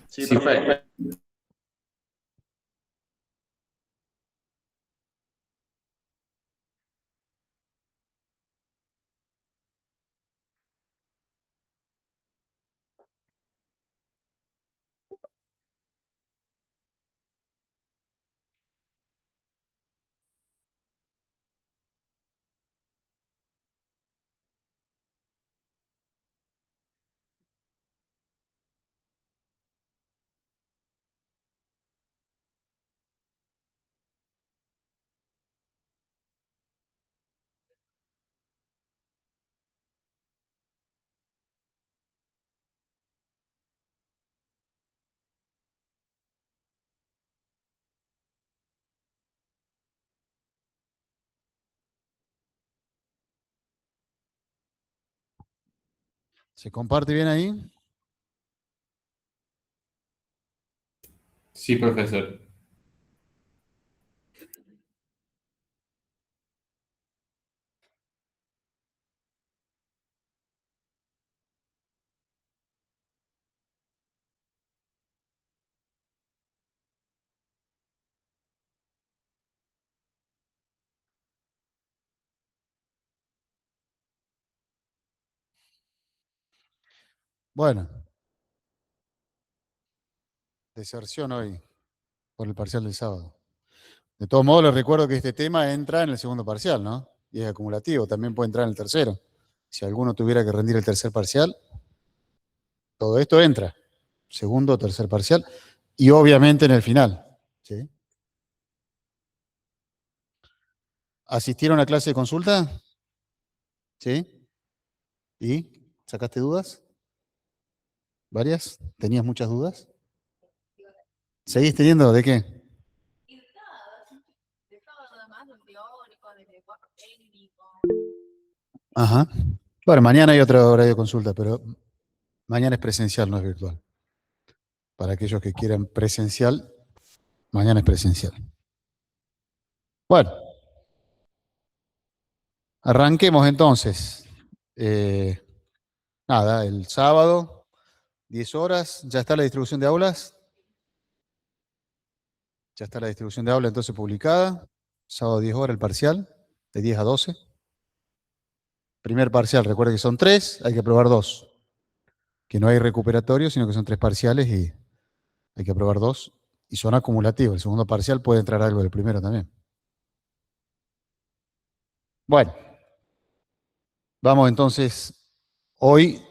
Sí, profe. ¿Se comparte bien ahí? Sí, profesor. Bueno, deserción hoy por el parcial del sábado. De todos modos, les recuerdo que este tema entra en el segundo parcial, ¿no? Y es acumulativo, también puede entrar en el tercero. Si alguno tuviera que rendir el tercer parcial, todo esto entra. Segundo o tercer parcial. Y obviamente en el final. ¿Sí? ¿Asistieron a clase de consulta? ¿Sí? ¿Y? ¿Sacaste dudas? ¿Varias? ¿Tenías muchas dudas? ¿Seguís teniendo de qué? Ajá. Bueno, mañana hay otra hora de consulta, pero mañana es presencial, no es virtual. Para aquellos que quieran presencial, mañana es presencial. Bueno, arranquemos entonces. Eh, Nada, el sábado, 10 horas, ya está la distribución de aulas. Ya está la distribución de aulas entonces publicada. Sábado 10 horas el parcial, de 10 a 12. Primer parcial, recuerde que son 3, hay que aprobar 2. Que no hay recuperatorio, sino que son 3 parciales y hay que aprobar 2. Y son acumulativos. El segundo parcial puede entrar algo del primero también. Bueno, vamos entonces. Hoy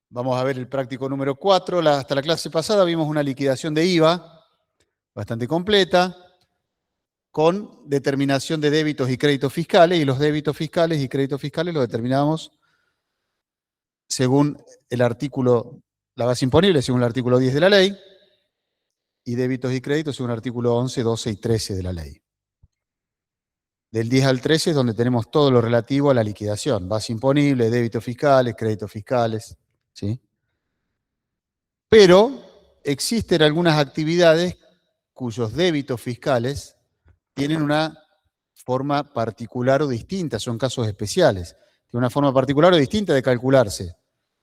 vamos a ver el práctico número 4. Hasta la clase pasada vimos una liquidación de IVA bastante completa, con determinación de débitos y créditos fiscales, y los débitos fiscales y créditos fiscales los determinamos según el artículo, la base imponible, según el artículo 10 de la ley, y débitos y créditos según el artículo 11, 12 y 13 de la ley. Del 10 al 13 es donde tenemos todo lo relativo a la liquidación, base imponible, débitos fiscales, créditos fiscales, ¿sí? Pero existen algunas actividades cuyos débitos fiscales tienen una forma particular o distinta, son casos especiales. Tiene una forma particular o distinta de calcularse,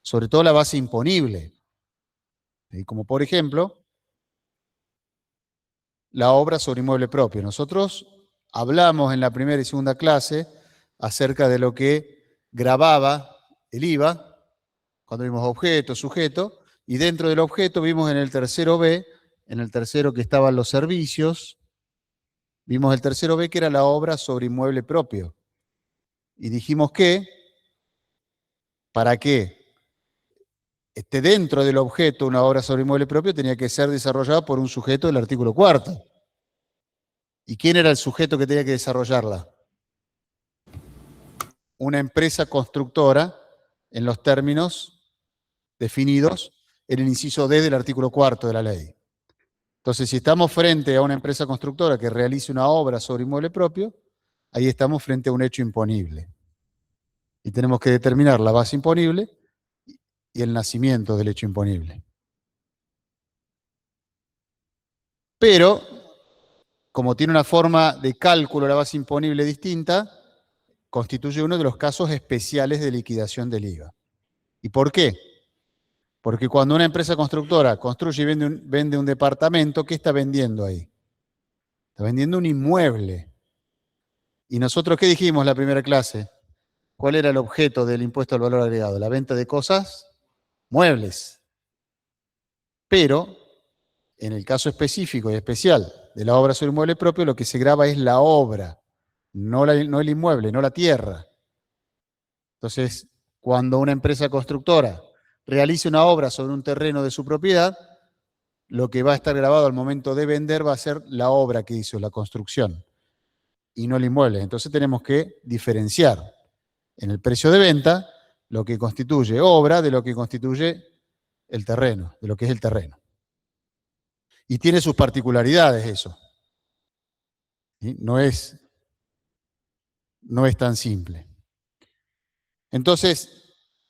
sobre todo la base imponible. Como por ejemplo, la obra sobre inmueble propio. Nosotros hablamos en la primera y segunda clase acerca de lo que gravaba el IVA, cuando vimos objeto, sujeto, y dentro del objeto vimos en el tercero B, en el tercero que estaban los servicios, vimos el tercero B que era la obra sobre inmueble propio. Y dijimos que, para que esté dentro del objeto una obra sobre inmueble propio, tenía que ser desarrollada por un sujeto del artículo 4º. ¿Y quién era el sujeto que tenía que desarrollarla? Una empresa constructora en los términos definidos en el inciso D del artículo 4º de la ley. Entonces, si estamos frente a una empresa constructora que realice una obra sobre inmueble propio, ahí estamos frente a un hecho imponible. Y tenemos que determinar la base imponible y el nacimiento del hecho imponible. Pero, como tiene una forma de cálculo la base imponible distinta, constituye uno de los casos especiales de liquidación del IVA. ¿Y por qué? Porque cuando una empresa constructora construye y vende un departamento, ¿qué está vendiendo ahí? Está vendiendo un inmueble. ¿Y nosotros qué dijimos en la primera clase? ¿Cuál era el objeto del impuesto al valor agregado? La venta de cosas, muebles. Pero, en el caso específico y especial de la obra sobre inmueble propio, lo que se grava es la obra, no el inmueble, no la tierra. Entonces, cuando una empresa constructora realice una obra sobre un terreno de su propiedad, lo que va a estar grabado al momento de vender va a ser la obra que hizo, la construcción, y no el inmueble. Entonces tenemos que diferenciar en el precio de venta lo que constituye obra de lo que constituye el terreno, de lo que es el terreno. Y tiene sus particularidades eso. ¿Sí? No es tan simple. Entonces,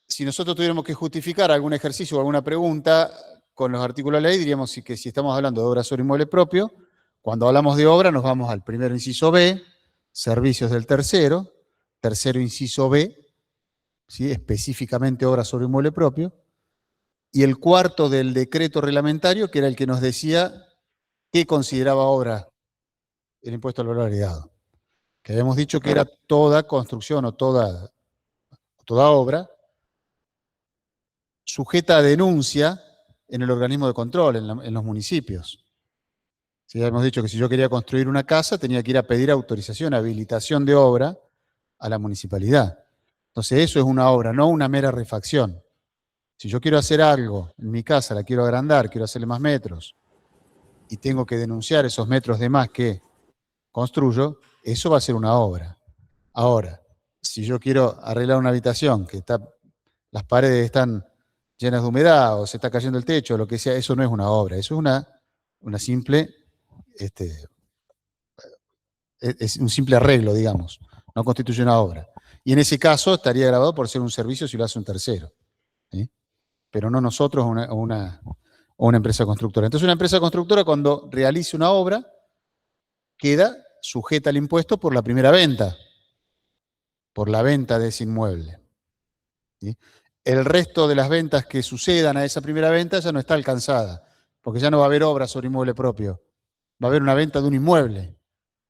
si nosotros tuviéramos que justificar algún ejercicio o alguna pregunta con los artículos de la ley, diríamos que si estamos hablando de obra sobre inmueble propio, cuando hablamos de obra nos vamos al primero inciso B, servicios del tercero inciso B, ¿sí? Específicamente obra sobre inmueble propio, y el cuarto del decreto reglamentario, que era el que nos decía qué consideraba obra el impuesto al valor agregado. Que habíamos dicho que era toda construcción o toda obra sujeta a denuncia en el organismo de control, en los municipios. ¿Sí? Hemos dicho que si yo quería construir una casa, tenía que ir a pedir autorización, habilitación de obra a la municipalidad. Entonces eso es una obra, no una mera refacción. Si yo quiero hacer algo en mi casa, la quiero agrandar, quiero hacerle más metros, y tengo que denunciar esos metros de más que construyo, eso va a ser una obra. Ahora, si yo quiero arreglar una habitación que las paredes están llenas de humedad o se está cayendo el techo, o lo que sea, eso no es una obra, eso es una simple, es un simple arreglo, digamos, no constituye una obra. Y en ese caso estaría grabado por ser un servicio si lo hace un tercero, ¿sí? Pero no nosotros o una empresa constructora. Entonces una empresa constructora cuando realice una obra queda sujeta al impuesto por la primera venta, por la venta de ese inmueble. ¿Sí? El resto de las ventas que sucedan a esa primera venta ya no está alcanzada, porque ya no va a haber obra sobre inmueble propio, va a haber una venta de un inmueble.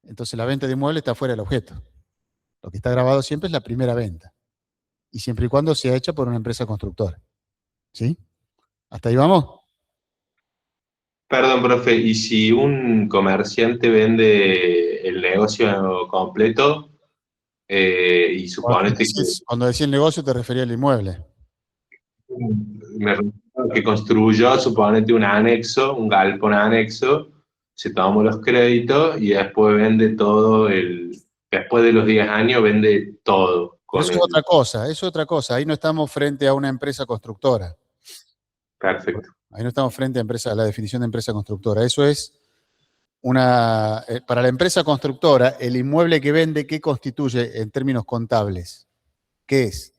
Entonces la venta de inmueble está fuera del objeto. Lo que está grabado siempre es la primera venta, y siempre y cuando sea hecha por una empresa constructora. ¿Sí? ¿Hasta ahí vamos? Perdón, profe, ¿y si un comerciante vende el negocio completo y suponete Cuando decís el negocio te refería al inmueble. que construyó, suponete un anexo, un galpón anexo, se tomó los créditos y después vende todo después de los 10 años vende todo Pero con eso es el... otra cosa, eso es otra cosa. Ahí no estamos frente a una empresa constructora. Perfecto. Ahí no estamos frente a la definición de empresa constructora. Eso es para la empresa constructora, el inmueble que vende, ¿qué constituye en términos contables? ¿Qué es?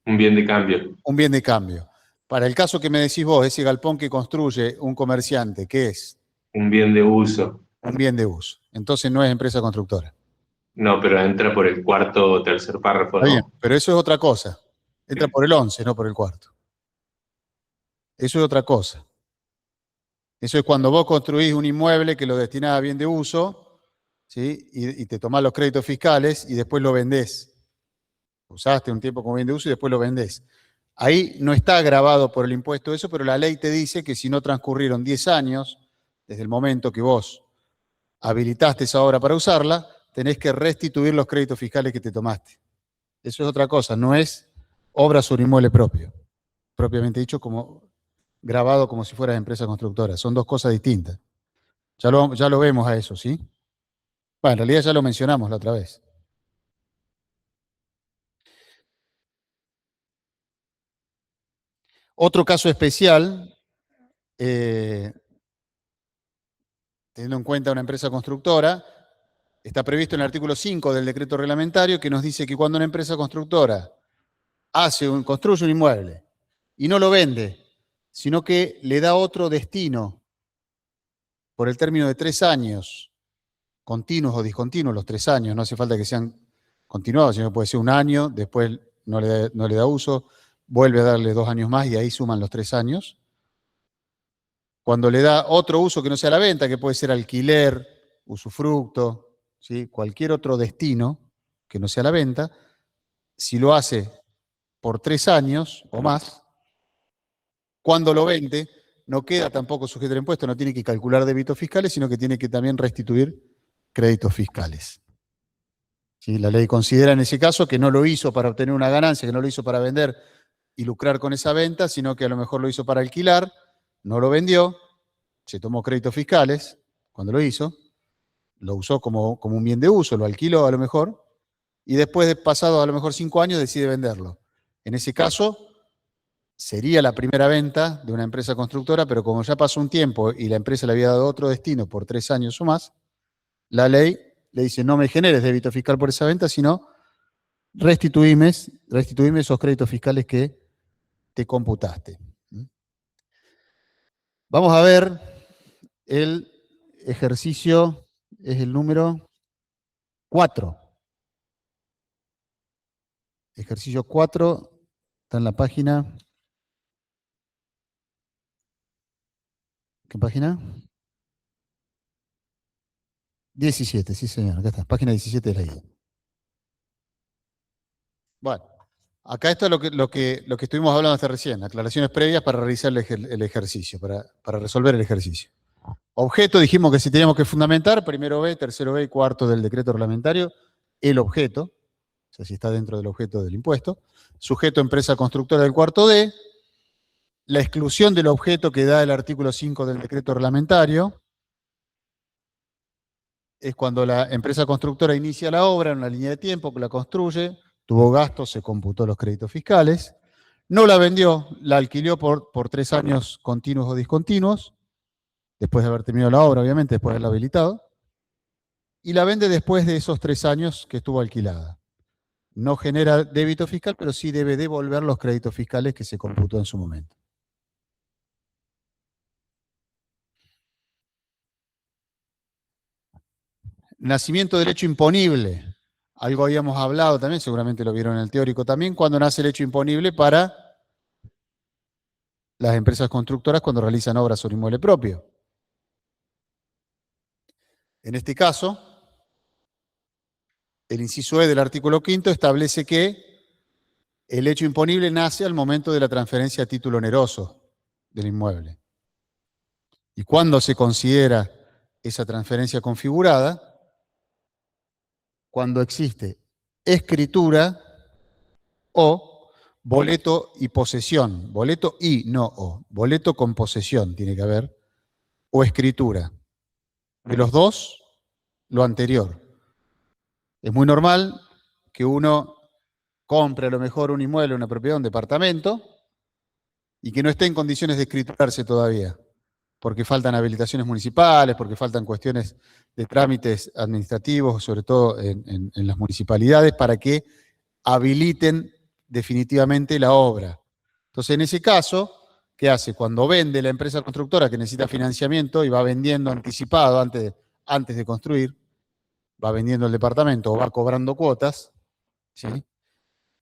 Un bien de cambio, Un bien de cambio. Para el caso que me decís vos, ese galpón que construye un comerciante, ¿qué es? un bien de uso. Un bien de uso. Entonces no es empresa constructora. No, pero entra por el cuarto o tercer párrafo, Está bien, ¿no? pero eso es otra cosa. Entra Bien. por el 11, no por el cuarto. Eso es otra cosa. Eso es cuando vos construís un inmueble que lo destinás a bien de uso, ¿sí? Y te tomás los créditos fiscales y después lo vendés. Usaste un tiempo como bien de uso y después lo vendés. Ahí no está grabado por el impuesto eso, pero la ley te dice que si no transcurrieron 10 años desde el momento que vos habilitaste esa obra para usarla, tenés que restituir los créditos fiscales que te tomaste. Eso es otra cosa, no es obra sobre inmueble propio, propiamente dicho, como grabado como si fueras empresa constructora. Son dos cosas distintas. Ya lo vemos a eso, ¿sí? Bueno, en realidad ya lo mencionamos la otra vez. Otro caso especial, teniendo en cuenta una empresa constructora, está previsto en el artículo 5 del decreto reglamentario que nos dice que cuando una empresa constructora construye un inmueble y no lo vende, sino que le da otro destino por el término de 3 años, continuos o discontinuos, los 3 años, no hace falta que sean continuados, sino puede ser un año, después no le da uso, vuelve a darle 2 años más y ahí suman los 3 años. Cuando le da otro uso que no sea la venta, que puede ser alquiler, usufructo, ¿sí? Cualquier otro destino que no sea la venta, si lo hace por 3 años o más, cuando lo vende, no queda tampoco sujeto al impuesto, no tiene que calcular débitos fiscales, sino que tiene que también restituir créditos fiscales. ¿Sí? La ley considera en ese caso que no lo hizo para obtener una ganancia, que no lo hizo para vender y lucrar con esa venta, sino que a lo mejor lo hizo para alquilar, no lo vendió, se tomó créditos fiscales cuando lo hizo, lo usó como un bien de uso, lo alquiló a lo mejor, y después de pasado a lo mejor 5 años decide venderlo. En ese caso, sería la primera venta de una empresa constructora, pero como ya pasó un tiempo y la empresa le había dado otro destino por 3 años o más, la ley le dice, no me generes débito fiscal por esa venta, sino restituime esos créditos fiscales que te computaste. Vamos a ver el ejercicio, es el número 4. Ejercicio 4 está en la página. ¿Qué página? 17, sí señor, acá está, página 17 de la guía. Bueno, acá esto es lo que estuvimos hablando hasta recién, aclaraciones previas para realizar el ejercicio, para resolver el ejercicio. Objeto, dijimos que si teníamos que fundamentar, primero B, tercero B y cuarto del decreto reglamentario, el objeto, o sea, si está dentro del objeto del impuesto. Sujeto, empresa constructora del cuarto D. La exclusión del objeto que da el artículo 5 del decreto reglamentario es cuando la empresa constructora inicia la obra en una línea de tiempo que la construye, tuvo gastos, se computó los créditos fiscales, no la vendió, la alquiló por 3 años continuos o discontinuos, después de haber terminado la obra, obviamente, después de haberla habilitado, y la vende después de esos 3 años que estuvo alquilada. No genera débito fiscal, pero sí debe devolver los créditos fiscales que se computó en su momento. Nacimiento del hecho imponible. Algo habíamos hablado también, seguramente lo vieron en el teórico también, cuando nace el hecho imponible para las empresas constructoras cuando realizan obras sobre inmueble propio. En este caso, el inciso E del artículo 5 establece que el hecho imponible nace al momento de la transferencia a título oneroso del inmueble. ¿Y cuándo se considera esa transferencia configurada? Cuando existe escritura o boleto y posesión. Boleto y, no o. Boleto con posesión tiene que haber. O escritura. De los dos, lo anterior. Es muy normal que uno compre a lo mejor un inmueble, una propiedad, un departamento, y que no esté en condiciones de escriturarse todavía, porque faltan habilitaciones municipales, porque faltan cuestiones de trámites administrativos, sobre todo en las municipalidades, para que habiliten definitivamente la obra. Entonces, en ese caso, ¿qué hace? Cuando vende la empresa constructora que necesita financiamiento y va vendiendo anticipado antes de construir, va vendiendo el departamento o va cobrando cuotas, ¿sí?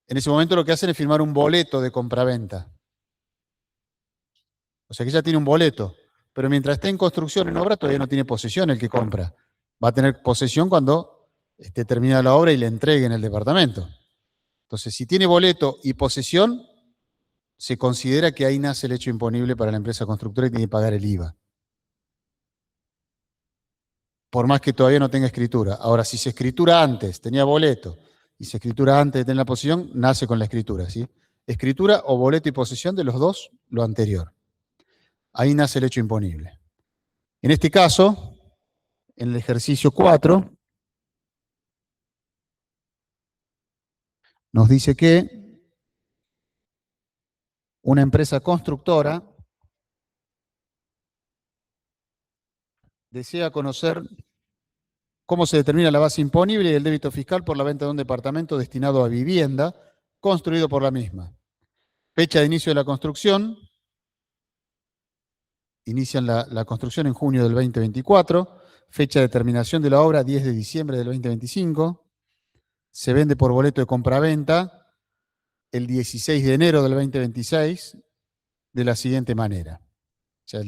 En ese momento lo que hacen es firmar un boleto de compraventa. O sea que ya tiene un boleto, pero mientras esté en construcción, en obra, todavía no tiene posesión el que compra. Va a tener posesión cuando esté terminada la obra y le entreguen el departamento. Entonces, si tiene boleto y posesión, se considera que ahí nace el hecho imponible para la empresa constructora y tiene que pagar el IVA. Por más que todavía no tenga escritura. Ahora, si se escritura antes, tenía boleto, y se escritura antes de tener la posesión, nace con la escritura, ¿sí? Escritura o boleto y posesión de los dos, lo anterior. Ahí nace el hecho imponible. En este caso, en el ejercicio 4, nos dice que una empresa constructora desea conocer cómo se determina la base imponible y el débito fiscal por la venta de un departamento destinado a vivienda construido por la misma. Fecha de inicio de la construcción. Inician la construcción en junio del 2024. Fecha de terminación de la obra, 10 de diciembre del 2025. Se vende por boleto de compraventa el 16 de enero del 2026 de la siguiente manera. O sea,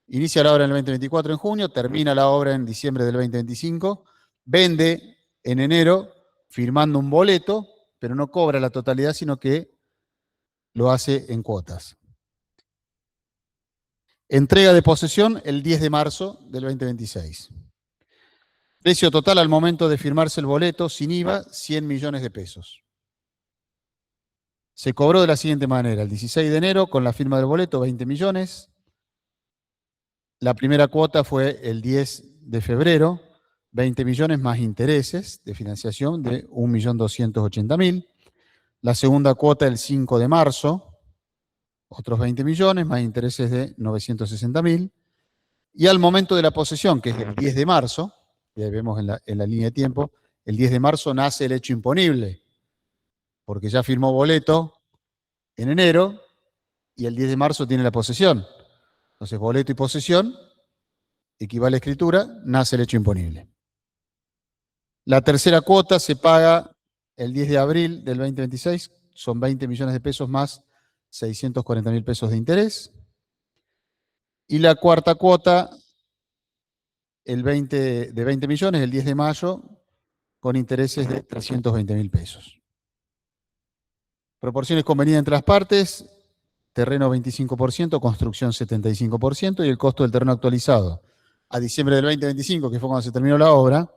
inicia la obra en el 2024 en junio, termina la obra en diciembre del 2025, vende en enero firmando un boleto, pero no cobra la totalidad, sino que lo hace en cuotas. Entrega de posesión el 10 de marzo del 2026. Precio total al momento de firmarse el boleto, sin IVA, 100 millones de pesos. Se cobró de la siguiente manera: el 16 de enero, con la firma del boleto, 20 millones. La primera cuota fue el 10 de febrero, 20 millones más intereses de financiación de 1.280.000. La segunda cuota el 5 de marzo, otros 20 millones más intereses de 960.000. Y al momento de la posesión, que es el 10 de marzo, y ahí vemos en la línea de tiempo, el 10 de marzo nace el hecho imponible, porque ya firmó boleto en enero y el 10 de marzo tiene la posesión. Entonces, boleto y posesión equivale a escritura, nace el hecho imponible. La tercera cuota se paga el 10 de abril del 2026, son 20 millones de pesos más 640.000 pesos de interés. Y la cuarta cuota, de 20 millones, el 10 de mayo, con intereses de 320.000 pesos. Proporciones convenidas entre las partes: terreno 25%, construcción 75%, y el costo del terreno actualizado a diciembre del 2025, que fue cuando se terminó la obra,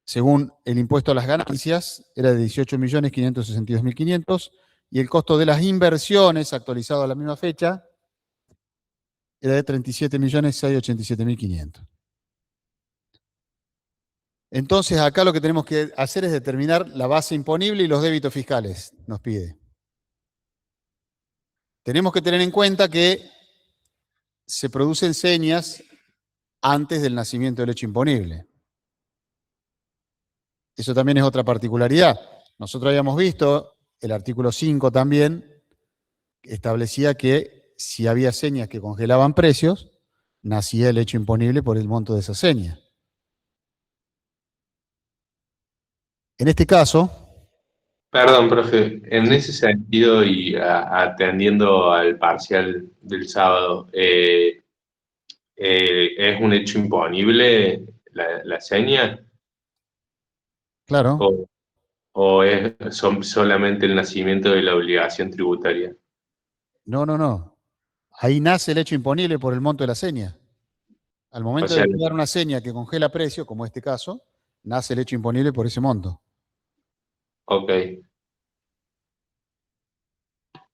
según el impuesto a las ganancias, era de 18.562.500, y el costo de las inversiones actualizado a la misma fecha era de 37.687.500. Entonces, acá lo que tenemos que hacer es determinar la base imponible y los débitos fiscales, nos pide. Tenemos que tener en cuenta que se producen señas antes del nacimiento del hecho imponible. Eso también es otra particularidad. Nosotros habíamos visto, el artículo 5 también establecía que si había señas que congelaban precios, nacía el hecho imponible por el monto de esa seña. En este caso... Perdón, profe, en ese sentido y atendiendo al parcial del sábado, ¿es un hecho imponible la seña? Claro, ¿O son solamente el nacimiento de la obligación tributaria? no. Ahí nace el hecho imponible por el monto de la seña. Al O momento sea, de dar una seña que congela precio, como este caso, nace el hecho imponible por ese monto. ok.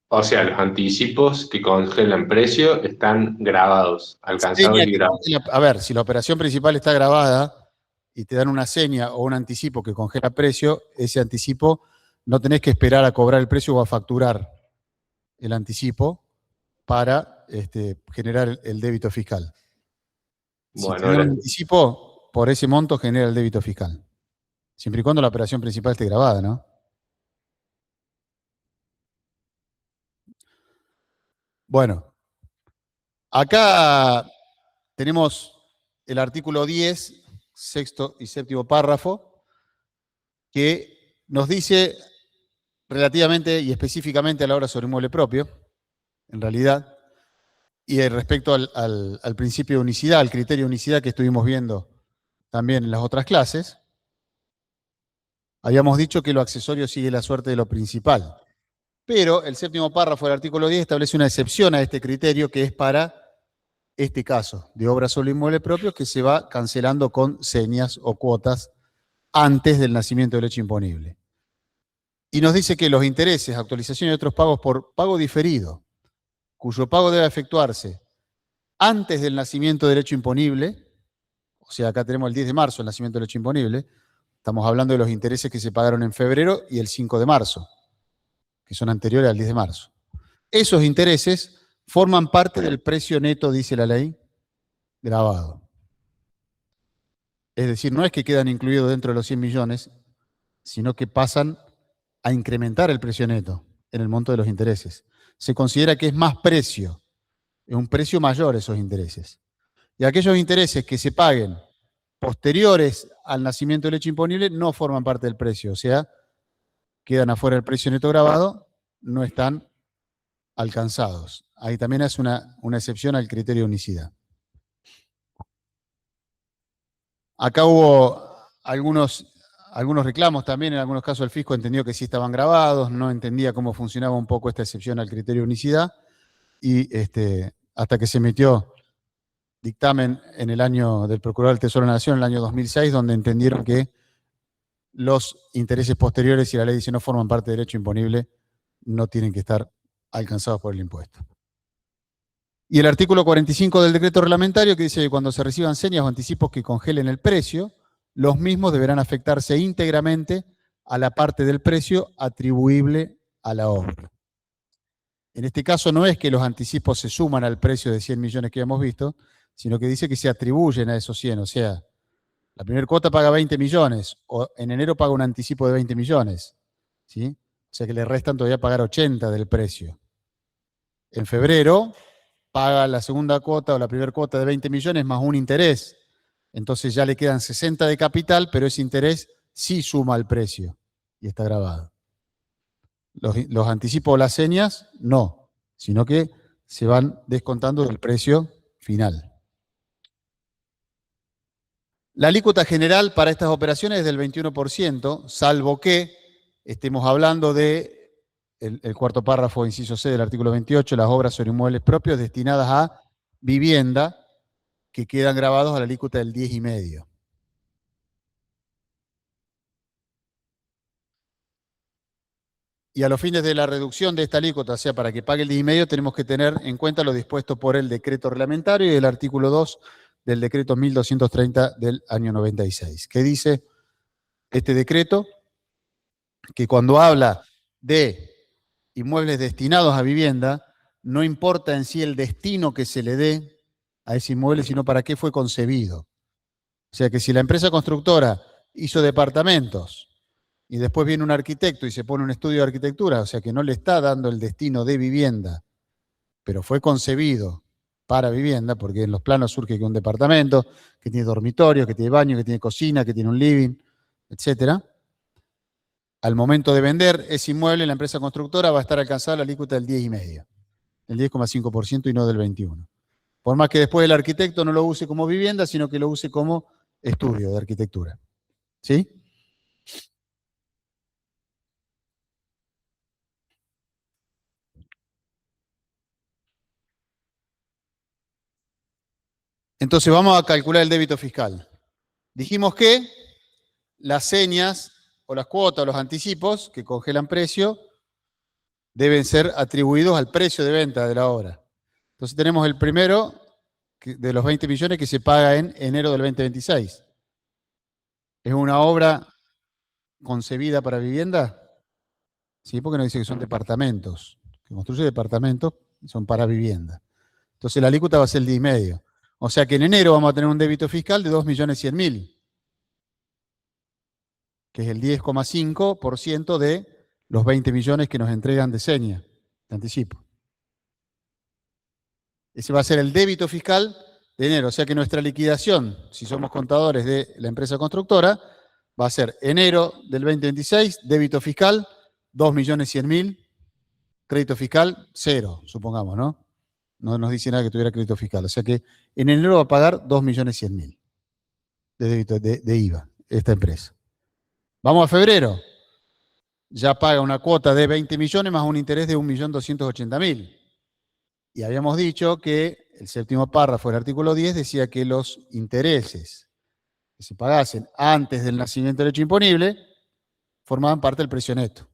O sea, los anticipos que congelan precio están grabados, alcanzados Seña y que grabados. congela, a ver, si la operación principal está grabada y te dan una seña o un anticipo que congela precio, ese anticipo no tenés que esperar a cobrar el precio o a facturar el anticipo para generar el débito fiscal. Si te Bueno, dan un gracias. anticipo, por ese monto genera el débito fiscal. Siempre y cuando la operación principal esté grabada, ¿no? Bueno, acá tenemos el artículo 10, sexto y séptimo párrafo, que nos dice relativamente y específicamente a la obra sobre inmueble propio, en realidad, y respecto al principio de unicidad, al criterio de unicidad que estuvimos viendo también en las otras clases, habíamos dicho que lo accesorio sigue la suerte de lo principal. Pero el séptimo párrafo del artículo 10 establece una excepción a este criterio, que es para este caso de obra sobre inmueble propio, que se va cancelando con señas o cuotas antes del nacimiento del hecho imponible. Y nos dice que los intereses, actualización y otros pagos por pago diferido, cuyo pago debe efectuarse antes del nacimiento del hecho imponible, o sea, acá tenemos el 10 de marzo, el nacimiento del hecho imponible, estamos hablando de los intereses que se pagaron en febrero y el 5 de marzo, que son anteriores al 10 de marzo. Esos intereses forman parte del precio neto, dice la ley, grabado. Es decir, no es que quedan incluidos dentro de los 100 millones, sino que pasan a incrementar el precio neto en el monto de los intereses. Se considera que es más precio, es un precio mayor esos intereses. Y aquellos intereses que se paguen posteriores al nacimiento del hecho imponible no forman parte del precio, o sea, quedan afuera del precio neto grabado, no están alcanzados. Ahí también es una excepción al criterio de unicidad. Acá hubo algunos reclamos también, en algunos casos el fisco entendió que sí estaban grabados, no entendía cómo funcionaba un poco esta excepción al criterio de unicidad, y hasta que se emitió dictamen en el año del Procurador del Tesoro de la Nación, en el año 2006, donde entendieron que los intereses posteriores, si la ley dice no forman parte del derecho imponible, no tienen que estar alcanzados por el impuesto. Y el artículo 45 del decreto reglamentario que dice que cuando se reciban señas o anticipos que congelen el precio, los mismos deberán afectarse íntegramente a la parte del precio atribuible a la obra. En este caso no es que los anticipos se suman al precio de 100 millones que hemos visto, sino que dice que se atribuyen a esos 100, o sea, la primera cuota paga 20 millones, o en enero paga un anticipo de 20 millones, ¿sí? O sea que le restan todavía pagar 80 del precio. En febrero paga la segunda cuota o la primera cuota de 20 millones más un interés. Entonces ya le quedan 60 de capital, pero ese interés sí suma al precio y está grabado. Los anticipos o las señas, no, sino que se van descontando del precio final. La alícuota general para estas operaciones es del 21%, salvo que estemos hablando de el cuarto párrafo, inciso C del artículo 28, las obras sobre inmuebles propios destinadas a vivienda que quedan grabados a la alícuota del 10,5%. Y a los fines de la reducción de esta alícuota, o sea, para que pague el 10,5%, tenemos que tener en cuenta lo dispuesto por el decreto reglamentario y el artículo 2 del decreto 1230 del año 96, que dice este decreto que cuando habla de inmuebles destinados a vivienda, no importa en sí el destino que se le dé a ese inmueble, sino para qué fue concebido. O sea que si la empresa constructora hizo departamentos y después viene un arquitecto y se pone un estudio de arquitectura, o sea que no le está dando el destino de vivienda, pero fue concebido para vivienda, porque en los planos surge que un departamento, que tiene dormitorios, que tiene baño, que tiene cocina, que tiene un living, etcétera. Al momento de vender ese inmueble, la empresa constructora va a estar alcanzada la alícuota del 10,5%, el 10,5% y no del 21%. Por más que después el arquitecto no lo use como vivienda, sino que lo use como estudio de arquitectura. ¿Sí? Entonces vamos a calcular el débito fiscal. Dijimos que las señas o las cuotas o los anticipos que congelan precio deben ser atribuidos al precio de venta de la obra. Entonces tenemos el primero de los 20 millones que se paga en enero del 2026. ¿Es una obra concebida para vivienda? Sí, porque nos dice que son departamentos, que construye departamentos y son para vivienda. Entonces la alícuota va a ser el 10,5%. O sea que en enero vamos a tener un débito fiscal de 2.100.000, que es el 10,5% de los 20 millones que nos entregan de seña, de anticipo. Ese va a ser el débito fiscal de enero. O sea que nuestra liquidación, si somos contadores de la empresa constructora, va a ser enero del 2026, débito fiscal 2.100.000, crédito fiscal 0, supongamos, ¿no? No nos dice nada que tuviera crédito fiscal. O sea que en enero va a pagar 2.100.000 de débito de IVA esta empresa. Vamos a febrero. Ya paga una cuota de 20 millones más un interés de 1.280.000. Y habíamos dicho que el séptimo párrafo del artículo 10 decía que los intereses que se pagasen antes del nacimiento del hecho imponible formaban parte del precio neto.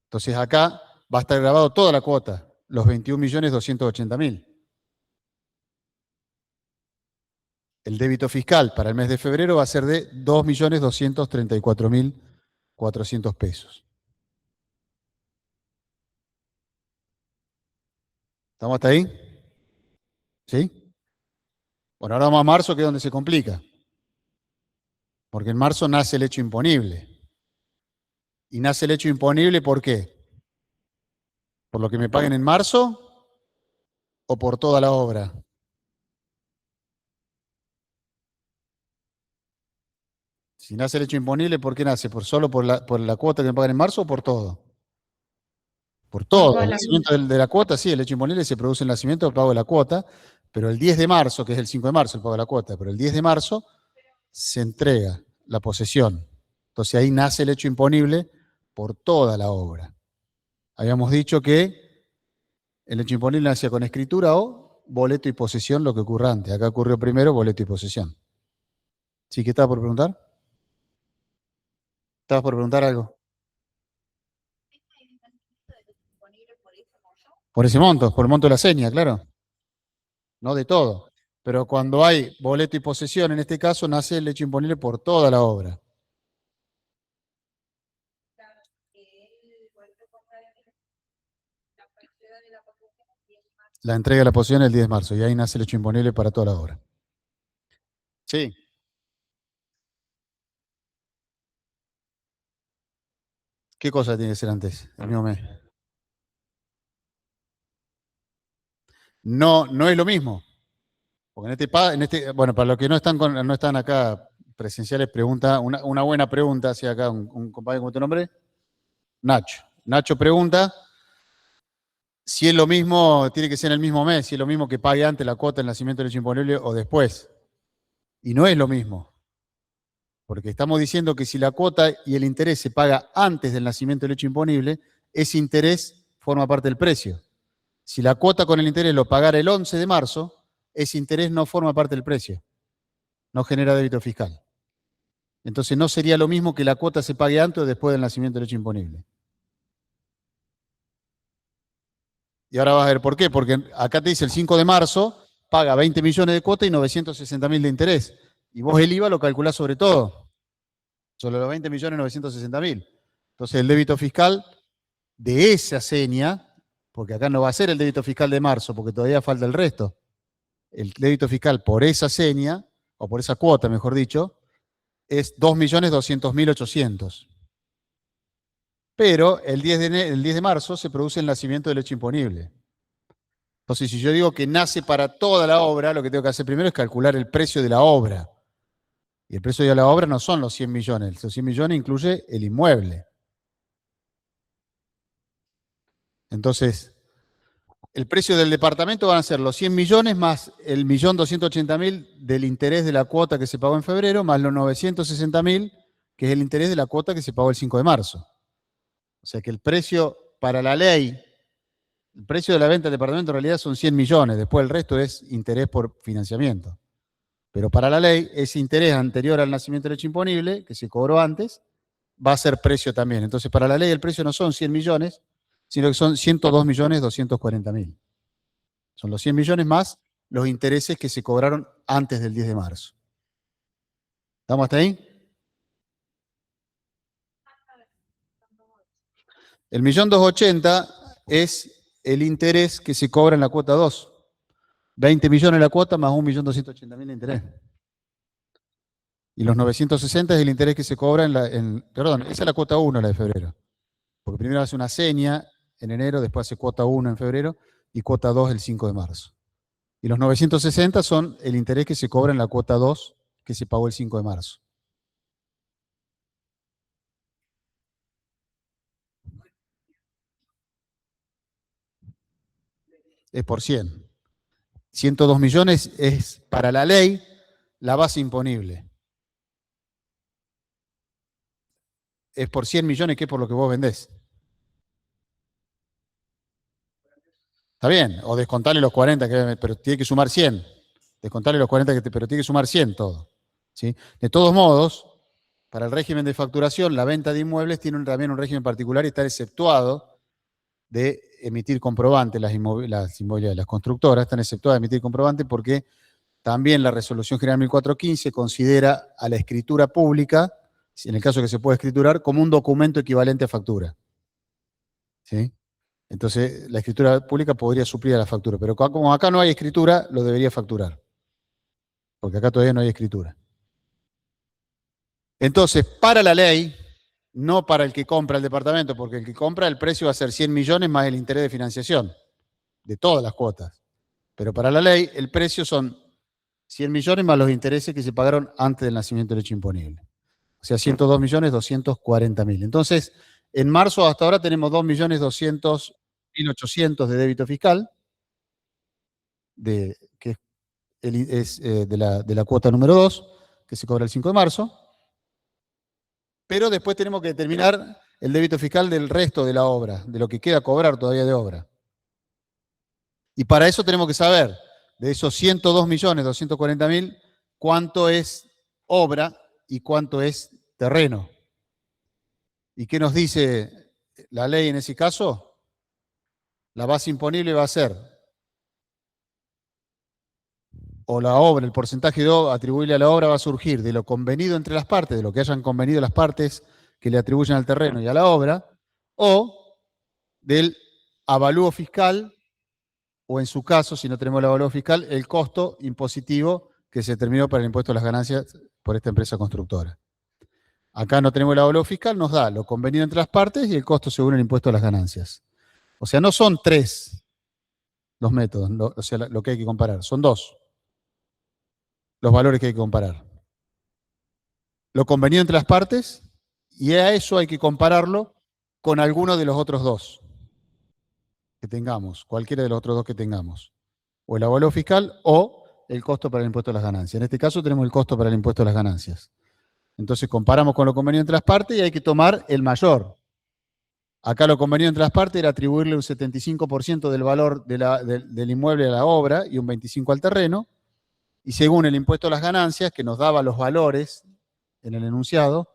Entonces acá va a estar grabado toda la cuota, los 21.280.000. El débito fiscal para el mes de febrero va a ser de 2.234.400 pesos. ¿Estamos hasta ahí? ¿Sí? Bueno, ahora vamos a marzo, que es donde se complica. Porque en marzo nace el hecho imponible. ¿Y nace el hecho imponible por qué? ¿Por lo que me paguen en marzo o por toda la obra? Si nace el hecho imponible, ¿por qué nace? ¿Solo por la cuota que me pagan en marzo o por todo? Por todo. El nacimiento de la cuota, sí, el hecho imponible se produce en el nacimiento del pago de la cuota, pero el 10 de marzo, que es el 5 de marzo, el pago de la cuota, pero el 10 de marzo se entrega la posesión. Entonces ahí nace el hecho imponible por toda la obra. Habíamos dicho que el hecho imponible nacía con escritura o boleto y posesión, lo que ocurre antes. Acá ocurrió primero boleto y posesión. ¿Sí? ¿Qué estaba por preguntar? ¿Estabas por preguntar algo? Por ese monto, por el monto de la seña, claro. No de todo. Pero cuando hay boleto y posesión, en este caso, nace el hecho imponible por toda la obra. La entrega de la posesión el 10 de marzo, y ahí nace el hecho imponible para toda la obra. Sí. ¿Qué cosa tiene que ser antes? El mismo mes. No, no es lo mismo. Porque bueno, para los que no están acá presenciales, pregunta, una buena pregunta hacia acá un compañero, ¿cómo es tu nombre? Nacho. Nacho pregunta si es lo mismo, tiene que ser en el mismo mes, si es lo mismo que pague antes la cuota del nacimiento del hecho imponible o después. Y no es lo mismo. Porque estamos diciendo que si la cuota y el interés se paga antes del nacimiento del hecho imponible, ese interés forma parte del precio. Si la cuota con el interés lo pagara el 11 de marzo, ese interés no forma parte del precio, no genera débito fiscal. Entonces no sería lo mismo que la cuota se pague antes o después del nacimiento del hecho imponible. Y ahora vas a ver por qué, porque acá te dice el 5 de marzo, paga 20 millones de cuota y 960.000 de interés. Y vos el IVA lo calculás sobre todo, sobre los 20 millones 960.000. Entonces el débito fiscal de esa seña, porque acá no va a ser el débito fiscal de marzo, porque todavía falta el resto, el débito fiscal por esa seña, o por esa cuota, mejor dicho, es 2.200.800. Pero el 10 de marzo se produce el nacimiento del hecho imponible. Entonces, si yo digo que nace para toda la obra, lo que tengo que hacer primero es calcular el precio de la obra. Y el precio de la obra no son los 100 millones. Los 100 millones incluye el inmueble. Entonces, el precio del departamento van a ser los 100 millones más el 1.280.000 del interés de la cuota que se pagó en febrero, más los 960.000, que es el interés de la cuota que se pagó el 5 de marzo. O sea que el precio para la ley, el precio de la venta del departamento en realidad son 100 millones, después el resto es interés por financiamiento. Pero para la ley, ese interés anterior al nacimiento del hecho imponible, que se cobró antes, va a ser precio también. Entonces, para la ley el precio no son 100 millones, sino que son 102.240.000. Son los 100 millones más los intereses que se cobraron antes del 10 de marzo. ¿Estamos hasta ahí? El 1.280.000 es el interés que se cobra en la cuota 2. 20 millones la cuota más 1.280.000 de interés. Y los 960 es el interés que se cobra perdón, esa es la cuota 1, la de febrero. Porque primero hace una seña en enero, después hace cuota 1 en febrero y cuota 2 el 5 de marzo. Y los 960 son el interés que se cobra en la cuota 2 que se pagó el 5 de marzo. Es por 100. 102 millones es para la ley la base imponible. Es por 100 millones que es por lo que vos vendés. Está bien, o descontarle los 40, pero tiene que sumar 100. Descontarle los 40, pero tiene que sumar 100 todo. ¿Sí? De todos modos, para el régimen de facturación, la venta de inmuebles tiene también un régimen particular y está exceptuado de emitir comprobante. Las constructoras están exceptuadas de emitir comprobante porque también la Resolución General 1415 considera a la escritura pública, en el caso que se pueda escriturar, como un documento equivalente a factura. ¿Sí? Entonces, la escritura pública podría suplir a la factura, pero como acá no hay escritura, lo debería facturar, porque acá todavía no hay escritura. Entonces, para la ley, no para el que compra el departamento, porque el que compra el precio va a ser 100 millones más el interés de financiación, de todas las cuotas. Pero para la ley, el precio son 100 millones más los intereses que se pagaron antes del nacimiento del hecho imponible. O sea, 102.240.000. Entonces, en marzo hasta ahora tenemos 2.200.800 de débito fiscal, que es de la cuota número 2, que se cobra el 5 de marzo. Pero después tenemos que determinar el débito fiscal del resto de la obra, de lo que queda a cobrar todavía de obra. Y para eso tenemos que saber, de esos 102.240.000, cuánto es obra y cuánto es terreno. ¿Y qué nos dice la ley en ese caso? La base imponible va a ser, o la obra, el porcentaje atribuible a la obra va a surgir de lo convenido entre las partes, de lo que hayan convenido las partes que le atribuyen al terreno y a la obra, o del avalúo fiscal, o en su caso, si no tenemos el avalúo fiscal, el costo impositivo que se determinó para el impuesto a las ganancias por esta empresa constructora. Acá no tenemos el avalúo fiscal, nos da lo convenido entre las partes y el costo según el impuesto a las ganancias. O sea, no son 3 los métodos, o sea, lo que hay que comparar, son 2 los valores que hay que comparar. Lo convenido entre las partes, y a eso hay que compararlo con alguno de los otros 2 que tengamos, cualquiera de los otros 2 que tengamos. O el avalúo fiscal o el costo para el impuesto a las ganancias. En este caso tenemos el costo para el impuesto a las ganancias. Entonces comparamos con lo convenido entre las partes y hay que tomar el mayor. Acá lo convenido entre las partes era atribuirle un 75% del valor del inmueble a la obra y un 25% al terreno. Y según el impuesto a las ganancias, que nos daba los valores en el enunciado,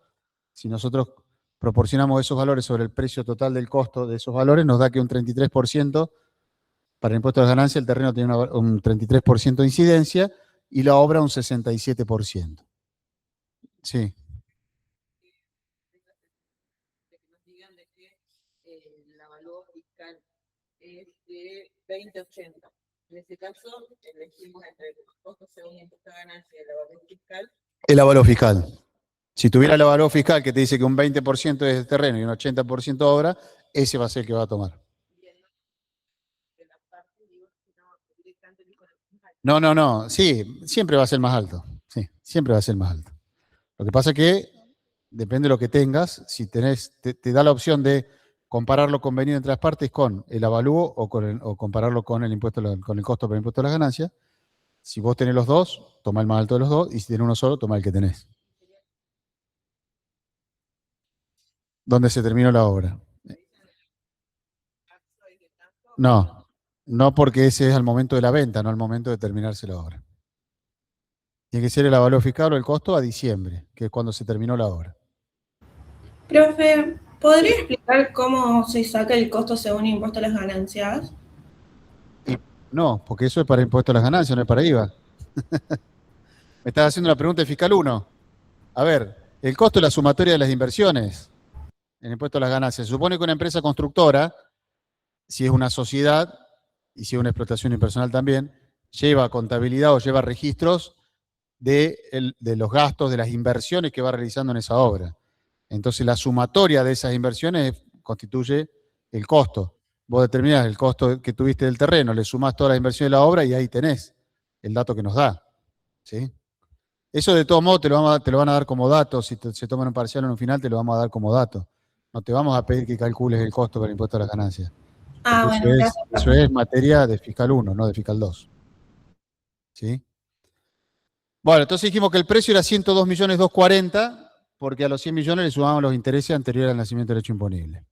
si nosotros proporcionamos esos valores sobre el precio total del costo de esos valores, nos da que un 33% para el impuesto a las ganancias, el terreno tiene un 33% de incidencia y la obra un 67%. Sí. El avalúo fiscal es de 2080. En este caso, elegimos entre el costo según impuesto a ganancia y el avalúo fiscal. El avalúo fiscal. Si tuviera el avalúo fiscal que te dice que un 20% es de terreno y un 80% obra, ese va a ser el que va a tomar. No. Sí, siempre va a ser más alto. Sí, siempre va a ser más alto. Lo que pasa es que depende de lo que tengas. Si tenés, te da la opción de comparar lo convenido entre las partes con el avalúo o compararlo con el impuesto, con el costo por el impuesto a las ganancias. Si vos tenés los 2, toma el más alto de los 2, y si tenés uno solo, toma el que tenés. ¿Dónde se terminó la obra? No porque ese es al momento de la venta, no al momento de terminarse la obra. Tiene que ser el avalúo fiscal o el costo a diciembre, que es cuando se terminó la obra. Profe, ¿podría explicar cómo se saca el costo según impuesto a las ganancias? No, porque eso es para impuesto a las ganancias, no es para IVA. Me estás haciendo una pregunta de fiscal 1. A ver, el costo es la sumatoria de las inversiones en impuesto a las ganancias. Se supone que una empresa constructora, si es una sociedad y si es una explotación impersonal también, lleva contabilidad o lleva registros de los gastos, de las inversiones que va realizando en esa obra. Entonces la sumatoria de esas inversiones constituye el costo. Vos determinás el costo que tuviste del terreno, le sumás todas las inversiones de la obra y ahí tenés el dato que nos da. ¿Sí? Eso de todos modos te lo van a dar como dato. Si se toma en un parcial o en un final, te lo vamos a dar como dato. No te vamos a pedir que calcules el costo para el impuesto a las ganancias. Bueno, gracias. Eso es materia de fiscal 1, no de fiscal 2. ¿Sí? Bueno, entonces dijimos que el precio era 102.240.000 porque a los 100 millones le sumamos los intereses anteriores al nacimiento del hecho imponible.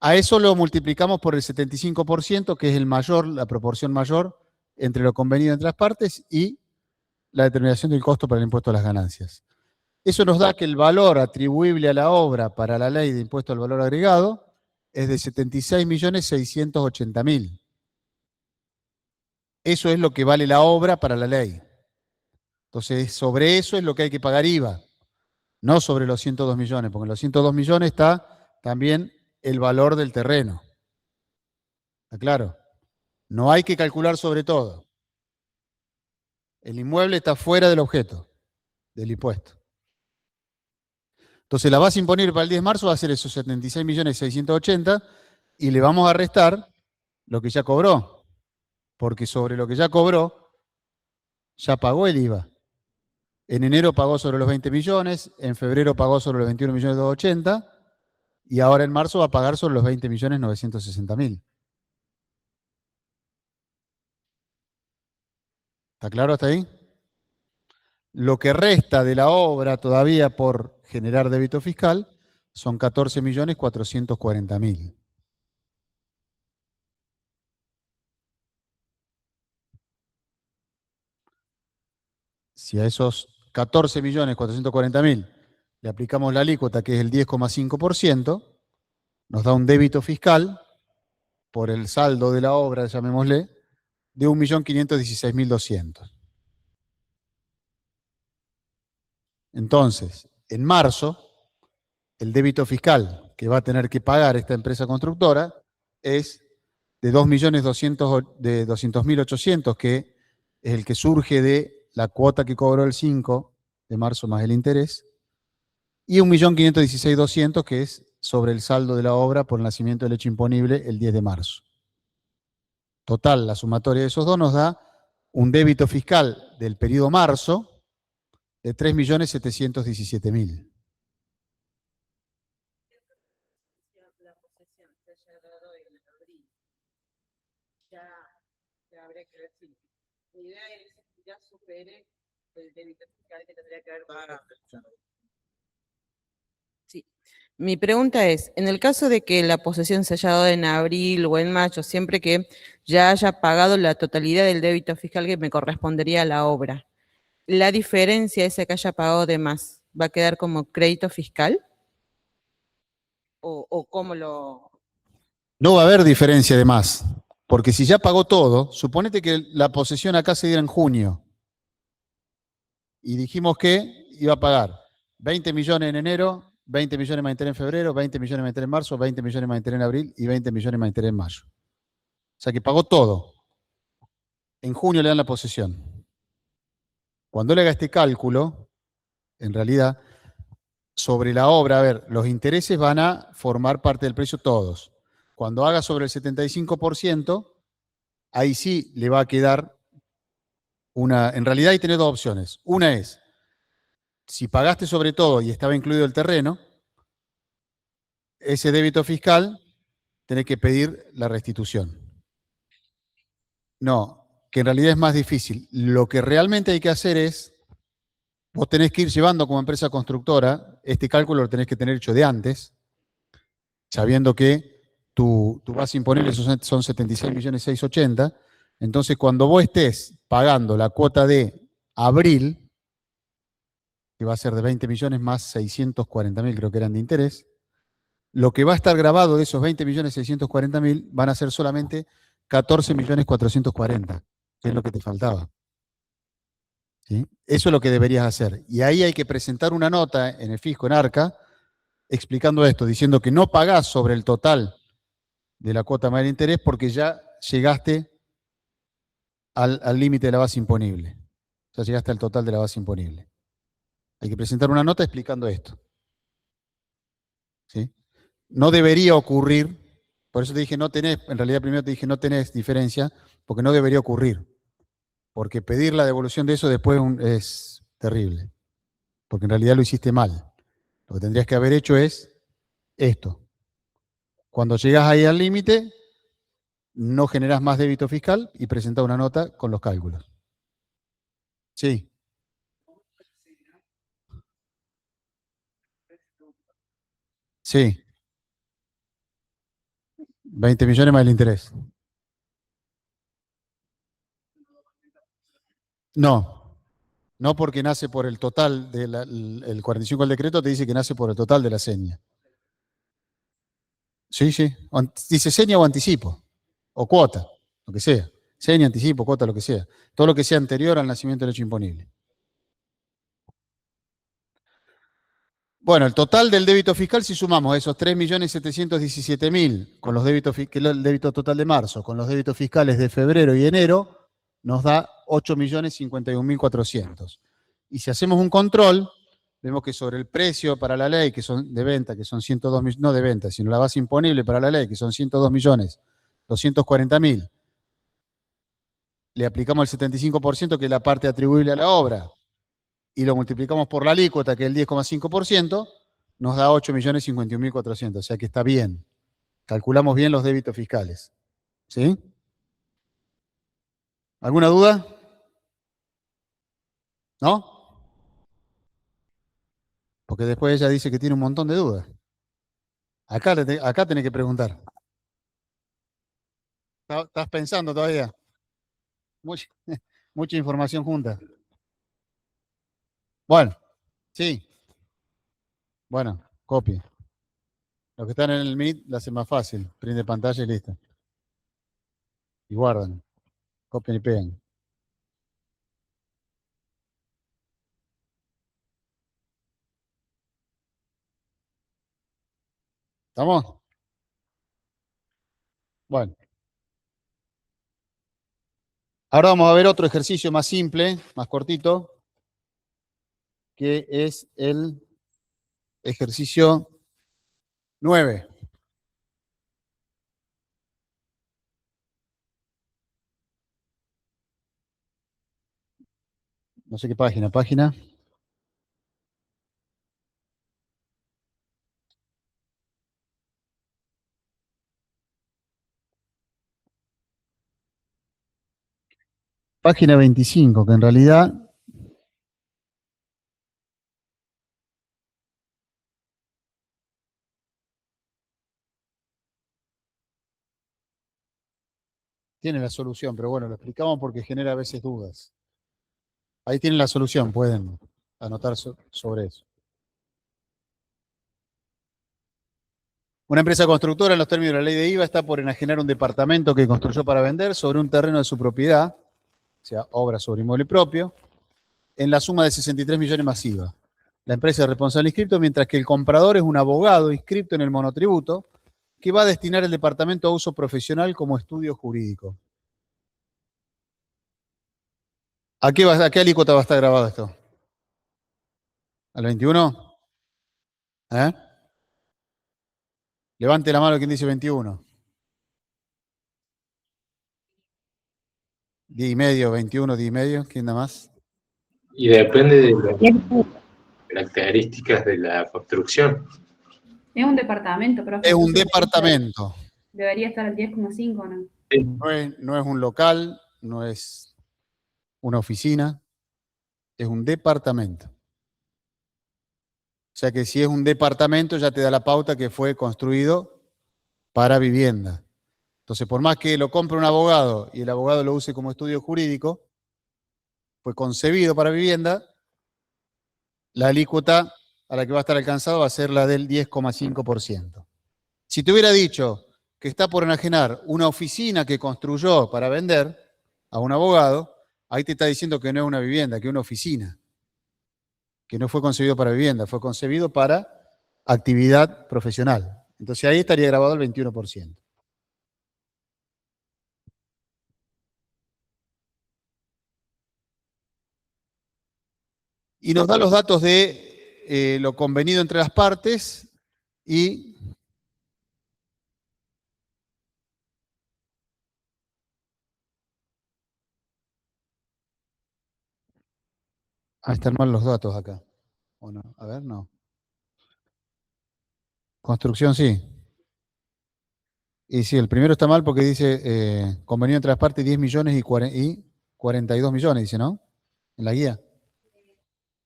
A eso lo multiplicamos por el 75%, que es el mayor, la proporción mayor entre lo convenido entre las partes y la determinación del costo para el impuesto a las ganancias. Eso nos da que el valor atribuible a la obra para la ley de impuesto al valor agregado es de 76.680.000. Eso es lo que vale la obra para la ley. Entonces, sobre eso es lo que hay que pagar IVA, no sobre los 102 millones, porque en los 102 millones está también el valor del terreno. ¿Está claro? No hay que calcular sobre todo. El inmueble está fuera del objeto, del impuesto. Entonces la base imponible para el 10 de marzo va a ser esos 76.680.000 y le vamos a restar lo que ya cobró, porque sobre lo que ya cobró, ya pagó el IVA. En enero pagó sobre los 20 millones, en febrero pagó sobre los 21 millones 280 y ahora en marzo va a pagar sobre los 20 millones 960.000. ¿Está claro hasta ahí? Lo que resta de la obra todavía por generar débito fiscal son 14 millones 440.000. Si a esos 14 millones 440.000 le aplicamos la alícuota, que es el 10,5%, nos da un débito fiscal por el saldo de la obra, llamémosle, de 1.516.200. Entonces, en marzo, el débito fiscal que va a tener que pagar esta empresa constructora es de 2.200.800, que es el que surge de la cuota que cobró el 5 de marzo más el interés, y 1.516.200, que es sobre el saldo de la obra por el nacimiento del hecho imponible el 10 de marzo. Total, la sumatoria de esos dos nos da un débito fiscal del periodo marzo de 3.717.000. La posesión se haya dado en abril. Ya habría que ver si. Mi idea es que ya supere el débito fiscal que tendría que haber pagado. Sí. Mi pregunta es, en el caso de que la posesión se haya dado en abril o en mayo, siempre que ya haya pagado la totalidad del débito fiscal que me correspondería a la obra, ¿la diferencia esa que haya pagado de más va a quedar como crédito fiscal? ¿O cómo lo...? No va a haber diferencia de más, porque si ya pagó todo, suponete que la posesión acá se diera en junio y dijimos que iba a pagar 20 millones en enero, 20 millones más interés en febrero, 20 millones más interés en marzo, 20 millones más interés en abril y 20 millones más interés en mayo. O sea que pagó todo. En junio le dan la posesión. Cuando le haga este cálculo, en realidad, sobre la obra, a ver, los intereses van a formar parte del precio todos. Cuando haga sobre el 75%, ahí sí le va a quedar en realidad ahí tenés dos opciones. Una es, si pagaste sobre todo y estaba incluido el terreno, ese débito fiscal tenés que pedir la restitución. No, que en realidad es más difícil. Lo que realmente hay que hacer es, vos tenés que ir llevando como empresa constructora, este cálculo lo tenés que tener hecho de antes, sabiendo que tu base imponible son 76.680.000. Entonces, cuando vos estés pagando la cuota de abril, que va a ser de 20 millones más 640.000, creo que eran de interés, lo que va a estar grabado de esos 20.640.000 van a ser solamente 14.440.000, que es lo que te faltaba. ¿Sí? Eso es lo que deberías hacer. Y ahí hay que presentar una nota en el fisco, en Arca, explicando esto, diciendo que no pagás sobre el total de la cuota más el interés porque ya llegaste al límite de la base imponible. Ya llegaste al total de la base imponible. Hay que presentar una nota explicando esto. ¿Sí? No debería ocurrir, por eso te dije no tenés, en realidad primero te dije no tenés diferencia, porque no debería ocurrir. Porque pedir la devolución de eso después es terrible. Porque en realidad lo hiciste mal. Lo que tendrías que haber hecho es esto. Cuando llegas ahí al límite, no generás más débito fiscal y presentás una nota con los cálculos. Sí. Sí. 20 millones más el interés. No. No porque nace por el total, el 45 del decreto te dice que nace por el total de la seña. Sí, sí. Dice seña o anticipo. O cuota, lo que sea. Seña, anticipo, cuota, lo que sea. Todo lo que sea anterior al nacimiento del hecho imponible. Bueno, el total del débito fiscal, si sumamos esos 3.717.000 con los débitos, que es el débito total de marzo, con los débitos fiscales de febrero y enero, nos da 8.051.400. Y si hacemos un control, vemos que sobre el precio para la ley, que son de venta, que son 102 millones, no de venta, sino la base imponible para la ley, que son 102.240.000, le aplicamos el 75%, que es la parte atribuible a la obra, y lo multiplicamos por la alícuota, que es el 10,5%, nos da 8.051.400, o sea que está bien. Calculamos bien los débitos fiscales. ¿Sí? ¿Alguna duda? ¿No? Porque después ella dice que tiene un montón de dudas. Acá tenés que preguntar. ¿Estás pensando todavía? Mucha, mucha información junta. Bueno, sí. Bueno, copie. Los que están en el Meet la hacen más fácil. Prende pantalla y listo. Y guardan. Copian y pegan. ¿Estamos? Bueno. Ahora vamos a ver otro ejercicio más simple, más cortito, que es el ejercicio 9. No sé qué página. Página 25, que en realidad tiene la solución, pero bueno, lo explicamos porque genera a veces dudas. Ahí tienen la solución, pueden anotar sobre eso. Una empresa constructora, en los términos de la ley de IVA, está por enajenar un departamento que construyó para vender sobre un terreno de su propiedad, o sea, obra sobre inmueble propio, en la suma de 63 millones más IVA. La empresa es responsable inscripto, mientras que el comprador es un abogado inscripto en el monotributo que va a destinar el departamento a uso profesional como estudio jurídico. ¿A qué alícuota va a estar grabado esto? ¿Al 21? ¿Eh? Levante la mano quien dice 21. 10,5, 21, 10,5. ¿Quién da más? Y depende de las características de la construcción. Es un departamento, profe. Es un departamento. Debería estar al 10,5, ¿no? No es un local, no es una oficina, es un departamento. O sea que si es un departamento ya te da la pauta que fue construido para vivienda. Entonces, por más que lo compre un abogado y el abogado lo use como estudio jurídico, fue concebido para vivienda, la alícuota a la que va a estar alcanzado va a ser la del 10,5%. Si te hubiera dicho que está por enajenar una oficina que construyó para vender a un abogado, ahí te está diciendo que no es una vivienda, que es una oficina, que no fue concebido para vivienda, fue concebido para actividad profesional. Entonces ahí estaría grabado el 21%. Y nos da los datos de lo convenido entre las partes y están mal los datos acá. ¿O no? A ver, no. Construcción sí. Y sí, el primero está mal porque dice convenido entre las partes 10 millones y 42 millones, dice, ¿no? En la guía.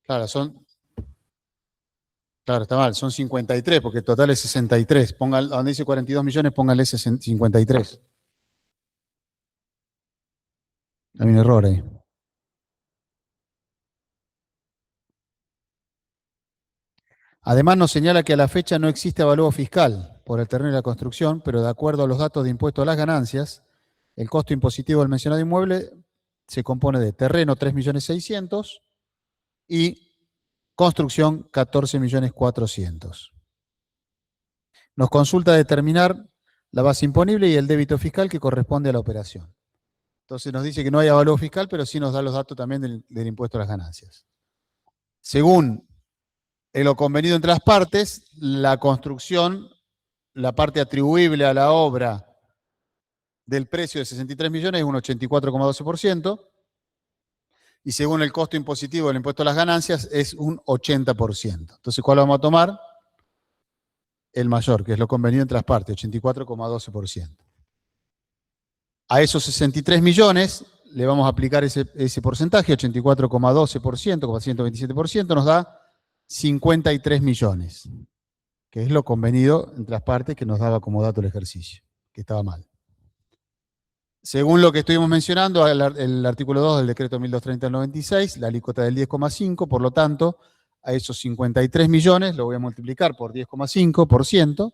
Claro, está mal, son 53 porque el total es 63. Donde dice 42 millones, póngale 53. Hay un error ahí. Además nos señala que a la fecha no existe avalúo fiscal por el terreno y la construcción, pero de acuerdo a los datos de impuesto a las ganancias, el costo impositivo del mencionado inmueble se compone de terreno 3.600.000 y construcción 14.400.000. Nos consulta determinar la base imponible y el débito fiscal que corresponde a la operación. Entonces nos dice que no hay avalúo fiscal, pero sí nos da los datos también del impuesto a las ganancias. Según lo convenido entre las partes, la construcción, la parte atribuible a la obra del precio de 63 millones es un 84,12%. y según el costo impositivo del impuesto a las ganancias es un 80%. Entonces, ¿cuál vamos a tomar? El mayor, que es lo convenido entre las partes, 84,12%. A esos 63 millones le vamos a aplicar ese porcentaje, 84,12%, 127%, nos da 53 millones, que es lo convenido entre las partes que nos daba como dato el ejercicio, que estaba mal. Según lo que estuvimos mencionando, el artículo 2 del decreto 1230 del 96, la alícuota del 10,5, por lo tanto, a esos 53 millones lo voy a multiplicar por 10,5%,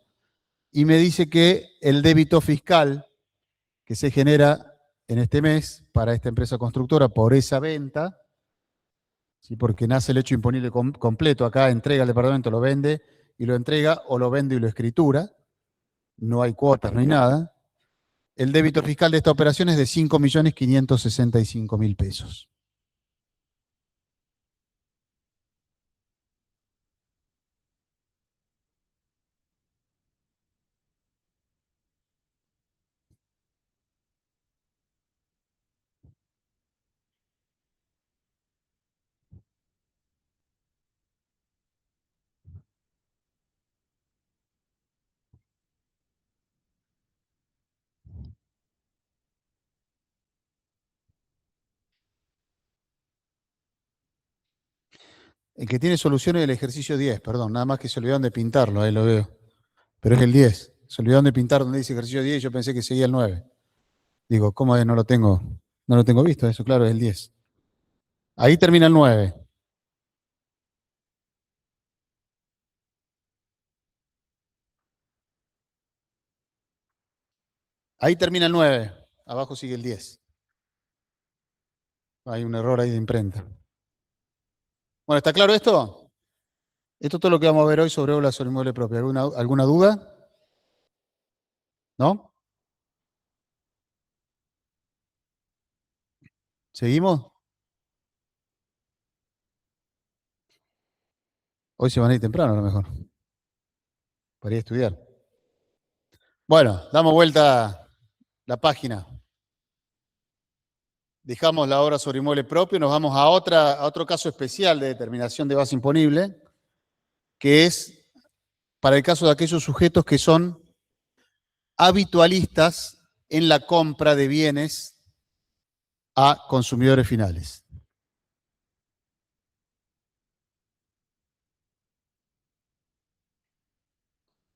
y me dice que el débito fiscal que se genera en este mes para esta empresa constructora por esa venta, ¿sí? Porque nace el hecho imponible completo, acá entrega al departamento, lo vende y lo entrega, o lo vende y lo escritura, no hay cuotas, no hay nada. El débito fiscal de esta operación es de 5.565.000 pesos. El que tiene solución es el ejercicio 10, perdón, nada más que se olvidaron de pintarlo, ahí lo veo. Pero es el 10. Se olvidaron de pintar donde dice ejercicio 10 y yo pensé que seguía el 9. Digo, ¿cómo es? No lo tengo visto, eso claro, es el 10. Ahí termina el 9. Ahí termina el 9. Abajo sigue el 10. Hay un error ahí de imprenta. Bueno, ¿está claro esto? Esto es todo lo que vamos a ver hoy sobre obra sobre inmueble propio. ¿Alguna duda? ¿No? ¿Seguimos? Hoy se van a ir temprano a lo mejor, para ir a estudiar. Bueno, damos vuelta la página. Dejamos la obra sobre inmueble propio, nos vamos a otro caso especial de determinación de base imponible, que es para el caso de aquellos sujetos que son habitualistas en la compra de bienes a consumidores finales.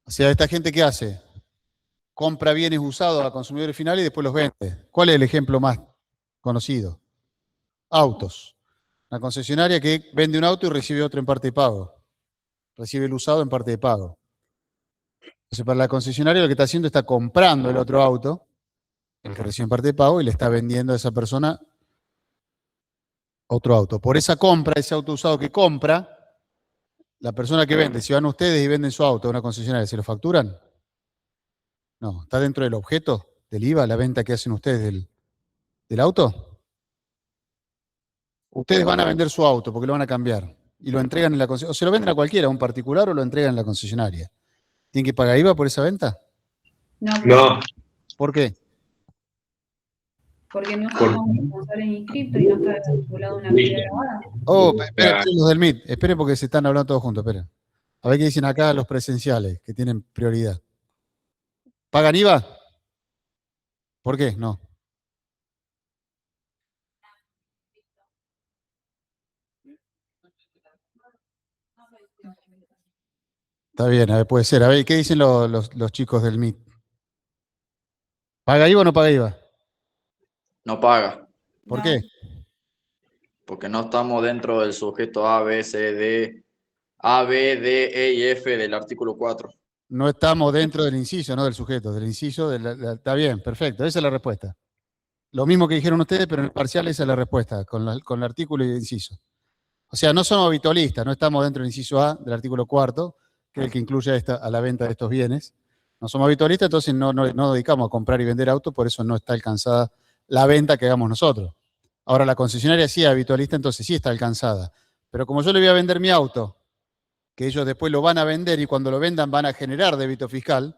O sea, esta gente ¿qué hace? Compra bienes usados a consumidores finales y después los vende. ¿Cuál es el ejemplo más conocido? Autos. Una concesionaria que vende un auto y recibe otro en parte de pago. Recibe el usado en parte de pago. Entonces, para la concesionaria lo que está haciendo está comprando el otro auto, el que recibe en parte de pago, y le está vendiendo a esa persona otro auto. Por esa compra, ese auto usado que compra, la persona que vende, si van ustedes y venden su auto a una concesionaria, ¿se lo facturan? No, ¿está dentro del objeto del IVA, la venta que hacen ustedes del auto? Ustedes van a vender su auto porque lo van a cambiar y lo entregan en la concesionaria, o se lo venden a cualquiera, a un particular, o lo entregan en la concesionaria. ¿Tienen que pagar IVA por esa venta? No, ¿Por qué? Porque no somos responsables inscritos y no está vinculado a una actividad grabada. Oh, esperen los del MIT, esperen porque se están hablando todos juntos, esperen. A ver qué dicen acá los presenciales, que tienen prioridad. ¿Pagan IVA? ¿Por qué? No. Está bien, a ver, puede ser. A ver, ¿qué dicen los chicos del MIT? ¿Paga IVA o no paga IVA? No paga, ¿Por No. qué? porque no estamos dentro del sujeto A, B, C, D, A, B, D, E y F del artículo 4. No estamos dentro del inciso, no del sujeto, del inciso. Está bien, perfecto, esa es la respuesta. Lo mismo que dijeron ustedes, pero en el parcial esa es la respuesta, con el artículo y el inciso. O sea, no somos habitualistas, no estamos dentro del inciso A del artículo 4, que es el que incluye a la venta de estos bienes. No somos habitualistas, entonces no dedicamos a comprar y vender autos, por eso no está alcanzada la venta que hagamos nosotros. Ahora, la concesionaria sí es habitualista, entonces sí está alcanzada. Pero como yo le voy a vender mi auto, que ellos después lo van a vender y cuando lo vendan van a generar débito fiscal,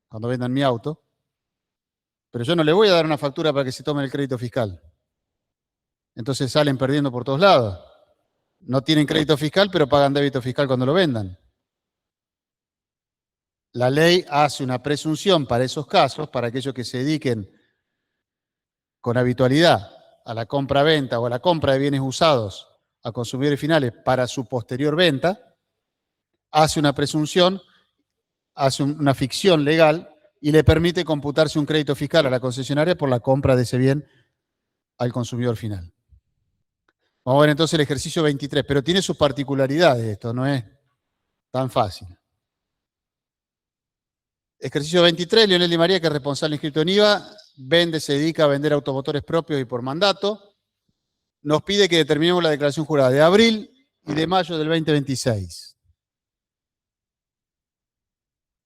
cuando vendan mi auto, pero yo no le voy a dar una factura para que se tome el crédito fiscal. Entonces salen perdiendo por todos lados. No tienen crédito fiscal, pero pagan débito fiscal cuando lo vendan. La ley hace una presunción para esos casos, para aquellos que se dediquen con habitualidad a la compra-venta o a la compra de bienes usados a consumidores finales para su posterior venta, hace una presunción, hace una ficción legal y le permite computarse un crédito fiscal a la concesionaria por la compra de ese bien al consumidor final. Vamos a ver entonces el ejercicio 23, pero tiene sus particularidades esto, no es tan fácil. Ejercicio 23, Leonel Di María, que es responsable inscrito en IVA, se dedica a vender automotores propios y por mandato. Nos pide que determinemos la declaración jurada de abril y de mayo del 2026.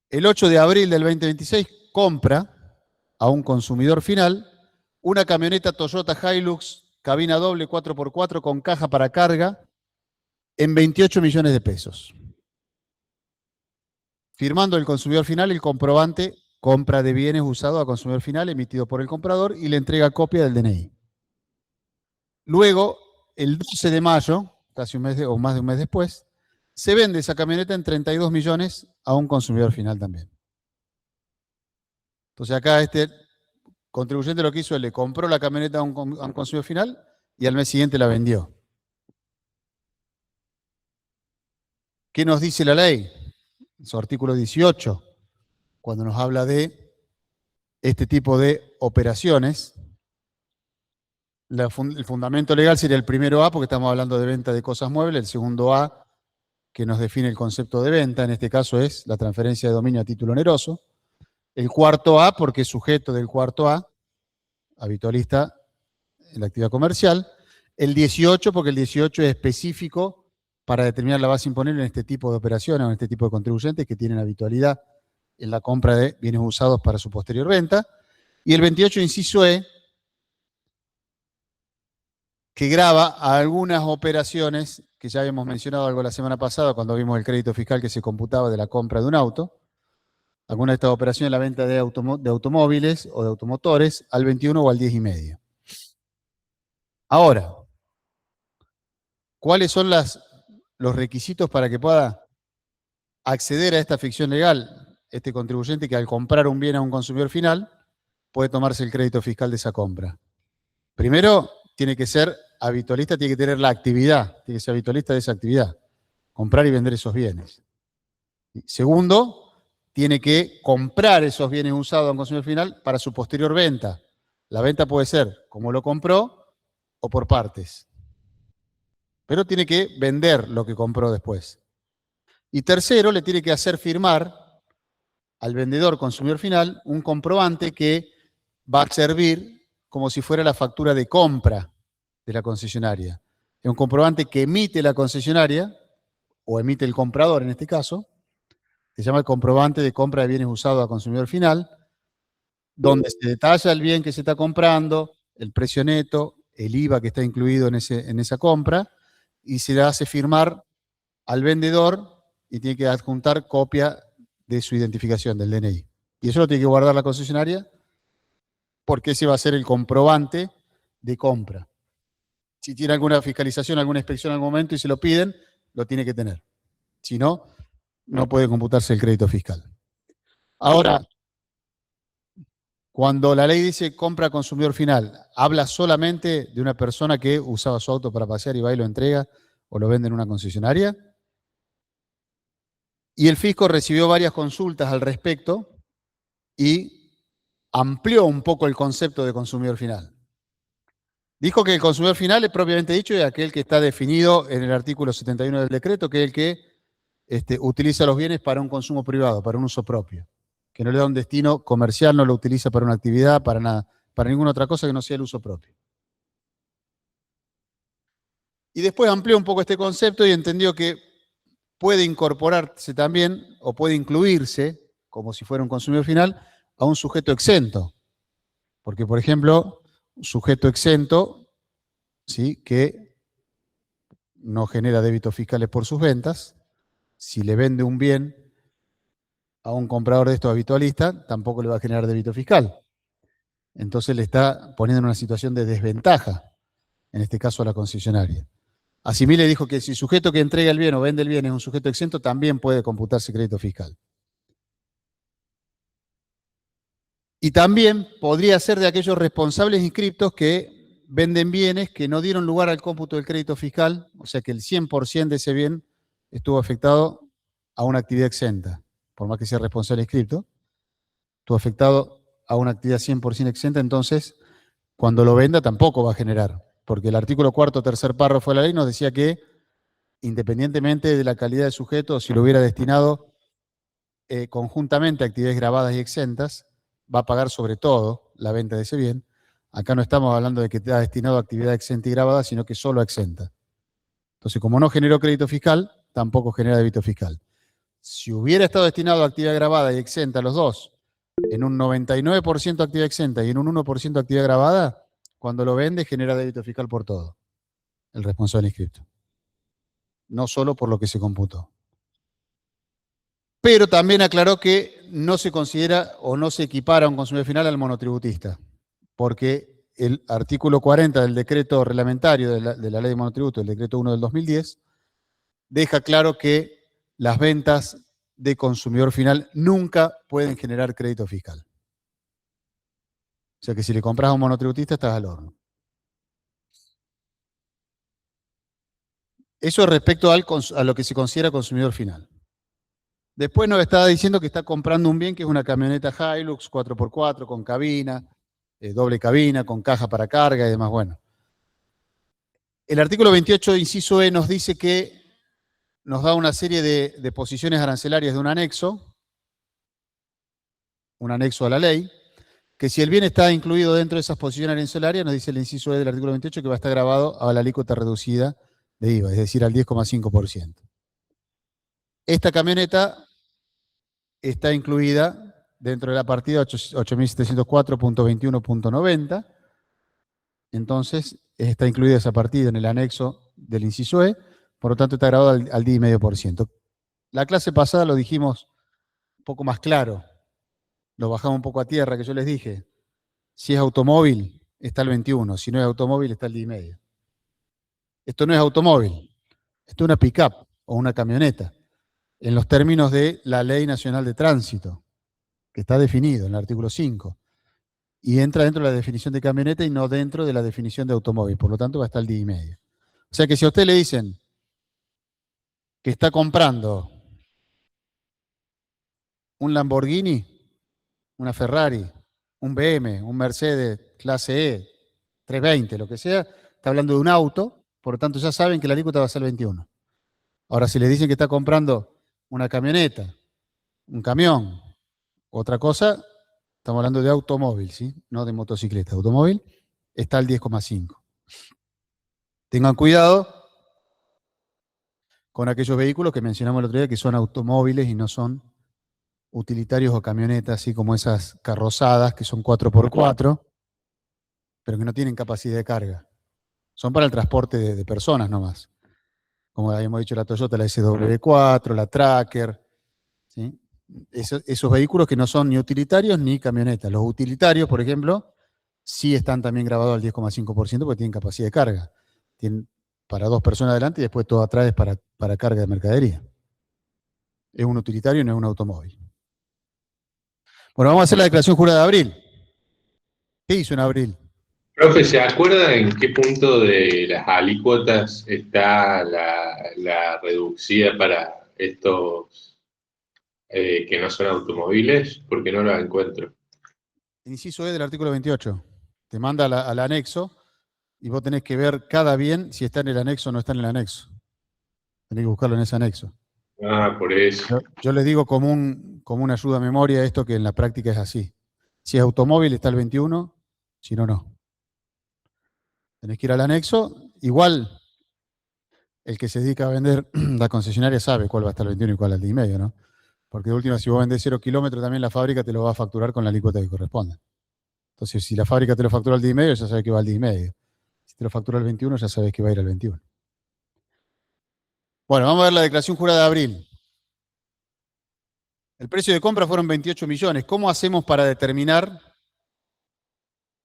El 8 de abril del 2026 compra a un consumidor final una camioneta Toyota Hilux, cabina doble 4x4 con caja para carga en 28 millones de pesos. Firmando el consumidor final el comprobante compra de bienes usados a consumidor final emitido por el comprador y le entrega copia del DNI. Luego, el 12 de mayo, casi un mes o más de un mes después, se vende esa camioneta en 32 millones a un consumidor final también. Entonces acá este contribuyente lo que hizo es le compró la camioneta a un consumidor final y al mes siguiente la vendió. ¿Qué nos dice la ley? En su artículo 18, cuando nos habla de este tipo de operaciones, el fundamento legal sería el primero A, porque estamos hablando de venta de cosas muebles, el segundo A, que nos define el concepto de venta, en este caso es la transferencia de dominio a título oneroso, el cuarto A, porque es sujeto del cuarto A, habitualista en la actividad comercial, el 18, porque el 18 es específico para determinar la base imponible en este tipo de operaciones o en este tipo de contribuyentes que tienen habitualidad en la compra de bienes usados para su posterior venta. Y el 28, inciso E, que grava a algunas operaciones que ya habíamos mencionado algo la semana pasada cuando vimos el crédito fiscal que se computaba de la compra de un auto. Algunas de estas operaciones, la venta de automóviles o de automotores al 21 o al 10,5. Ahora, ¿cuáles son los requisitos para que pueda acceder a esta ficción legal este contribuyente que al comprar un bien a un consumidor final puede tomarse el crédito fiscal de esa compra? Primero, tiene que ser habitualista, tiene que tener la actividad, tiene que ser habitualista de esa actividad, comprar y vender esos bienes. Segundo, tiene que comprar esos bienes usados a un consumidor final para su posterior venta. La venta puede ser como lo compró o por partes. Pero tiene que vender lo que compró después. Y tercero, le tiene que hacer firmar al vendedor consumidor final un comprobante que va a servir como si fuera la factura de compra de la concesionaria. Es un comprobante que emite la concesionaria, o emite el comprador en este caso, se llama el comprobante de compra de bienes usados a consumidor final, donde se detalla el bien que se está comprando, el precio neto, el IVA que está incluido en esa compra, y se le hace firmar al vendedor y tiene que adjuntar copia de su identificación, del DNI. Y eso lo tiene que guardar la concesionaria porque ese va a ser el comprobante de compra. Si tiene alguna fiscalización, alguna inspección en algún momento y se lo piden, lo tiene que tener. Si no, no puede computarse el crédito fiscal. Ahora, cuando la ley dice compra consumidor final, ¿habla solamente de una persona que usaba su auto para pasear y va y lo entrega o lo vende en una concesionaria? Y el fisco recibió varias consultas al respecto y amplió un poco el concepto de consumidor final. Dijo que el consumidor final es propiamente dicho es aquel que está definido en el artículo 71 del decreto, que es el que utiliza los bienes para un consumo privado, para un uso propio, que no le da un destino comercial, no lo utiliza para una actividad, para nada, para ninguna otra cosa que no sea el uso propio. Y después amplió un poco este concepto y entendió que puede incorporarse también, o puede incluirse, como si fuera un consumidor final, a un sujeto exento. Porque, por ejemplo, un sujeto exento, ¿sí?, que no genera débitos fiscales por sus ventas, si le vende un bien a un comprador de estos habitualistas, tampoco le va a generar débito fiscal. Entonces le está poniendo en una situación de desventaja en este caso a la concesionaria. Asimile dijo que si el sujeto que entrega el bien o vende el bien es un sujeto exento, también puede computarse crédito fiscal. Y también podría ser de aquellos responsables inscriptos que venden bienes que no dieron lugar al cómputo del crédito fiscal, o sea que el 100% de ese bien estuvo afectado a una actividad exenta, por más que sea responsable inscripto, estuvo afectado a una actividad 100% exenta, entonces cuando lo venda tampoco va a generar, porque el artículo 4º, tercer párrafo de la ley nos decía que independientemente de la calidad del sujeto, si lo hubiera destinado conjuntamente a actividades grabadas y exentas, va a pagar sobre todo la venta de ese bien. Acá no estamos hablando de que está destinado a actividad exenta y grabada, sino que solo a exenta. Entonces, como no generó crédito fiscal, tampoco genera débito fiscal. Si hubiera estado destinado a actividad grabada y exenta los dos, en un 99% actividad exenta y en un 1% actividad grabada, cuando lo vende genera débito fiscal por todo, el responsable inscripto. No solo por lo que se computó. Pero también aclaró que no se considera o no se equipara a un consumidor final al monotributista, porque el artículo 40 del decreto reglamentario de la ley de monotributo, el decreto 1 del 2010, deja claro que las ventas de consumidor final nunca pueden generar crédito fiscal. O sea que si le compras a un monotributista estás al horno. Eso respecto a lo que se considera consumidor final. Después nos estaba diciendo que está comprando un bien que es una camioneta Hilux 4x4 con cabina, doble cabina, con caja para carga y demás. Bueno, el artículo 28, inciso E, nos dice que nos da una serie de posiciones arancelarias de un anexo a la ley, que si el bien está incluido dentro de esas posiciones arancelarias, nos dice el inciso E del artículo 28 que va a estar grabado a la alícuota reducida de IVA, es decir, al 10,5%. Esta camioneta está incluida dentro de la partida 8.704.21.90. Entonces, está incluida esa partida en el anexo del inciso E, por lo tanto está grabado al 10,5%. La clase pasada lo dijimos un poco más claro, lo bajamos un poco a tierra, que yo les dije, si es automóvil, está el 21, si no es automóvil, está el 10,5. Esto no es automóvil, esto es una pick-up o una camioneta, en los términos de la Ley Nacional de Tránsito, que está definido en el artículo 5, y entra dentro de la definición de camioneta y no dentro de la definición de automóvil, por lo tanto va a estar el 10,5. O sea que si a usted le dicen que está comprando un Lamborghini, una Ferrari, un BM, un Mercedes clase E, 320, lo que sea, está hablando de un auto, por lo tanto ya saben que la alícuota va a ser el 21. Ahora, si le dicen que está comprando una camioneta, un camión, otra cosa, estamos hablando de automóvil, ¿sí? No de motocicleta. Automóvil está al 10,5. Tengan cuidado con aquellos vehículos que mencionamos el otro día que son automóviles y no son utilitarios o camionetas, así como esas carrozadas que son 4x4, pero que no tienen capacidad de carga. Son para el transporte de personas nomás. Como habíamos dicho, la Toyota, la SW4, la Tracker, ¿sí? Esos vehículos que no son ni utilitarios ni camionetas. Los utilitarios, por ejemplo, sí están también grabados al 10,5% porque tienen capacidad de carga. Tienen para 2 personas adelante y después todo atrás es para carga de mercadería. Es un utilitario y no es un automóvil. Bueno, vamos a hacer la declaración jurada de abril. ¿Qué hizo en abril? Profe, ¿se acuerda en qué punto de las alícuotas está la reducida para estos que no son automóviles? Porque no la encuentro. El inciso E del artículo 28. Te manda al anexo y vos tenés que ver cada bien si está en el anexo o no está en el anexo. Tenés que buscarlo en ese anexo. Ah, por eso. Yo les digo como una ayuda a memoria esto que en la práctica es así. Si es automóvil está el 21, si no, no. Tenés que ir al anexo. Igual el que se dedica a vender la concesionaria sabe cuál va a estar el 21 y cuál el 10,5, ¿no? Porque de última, si vos vendés 0 kilómetros, también la fábrica te lo va a facturar con la alícuota que corresponda. Entonces, si la fábrica te lo factura al 10,5, ya sabes que va al 10,5. Si te lo factura al 21, ya sabes que va a ir al 21. Bueno, vamos a ver la declaración jurada de abril. El precio de compra fueron 28 millones. ¿Cómo hacemos para determinar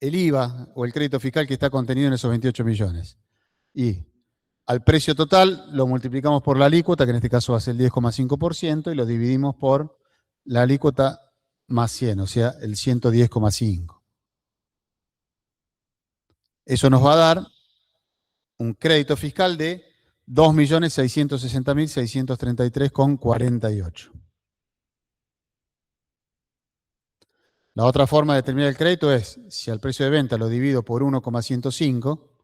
el IVA o el crédito fiscal que está contenido en esos 28 millones? Y al precio total lo multiplicamos por la alícuota, que en este caso va a ser el 10,5%, y lo dividimos por la alícuota más 100, o sea, el 110,5. Eso nos va a dar un crédito fiscal de 2.660.633,48. La otra forma de determinar el crédito es, si al precio de venta lo divido por 1,105,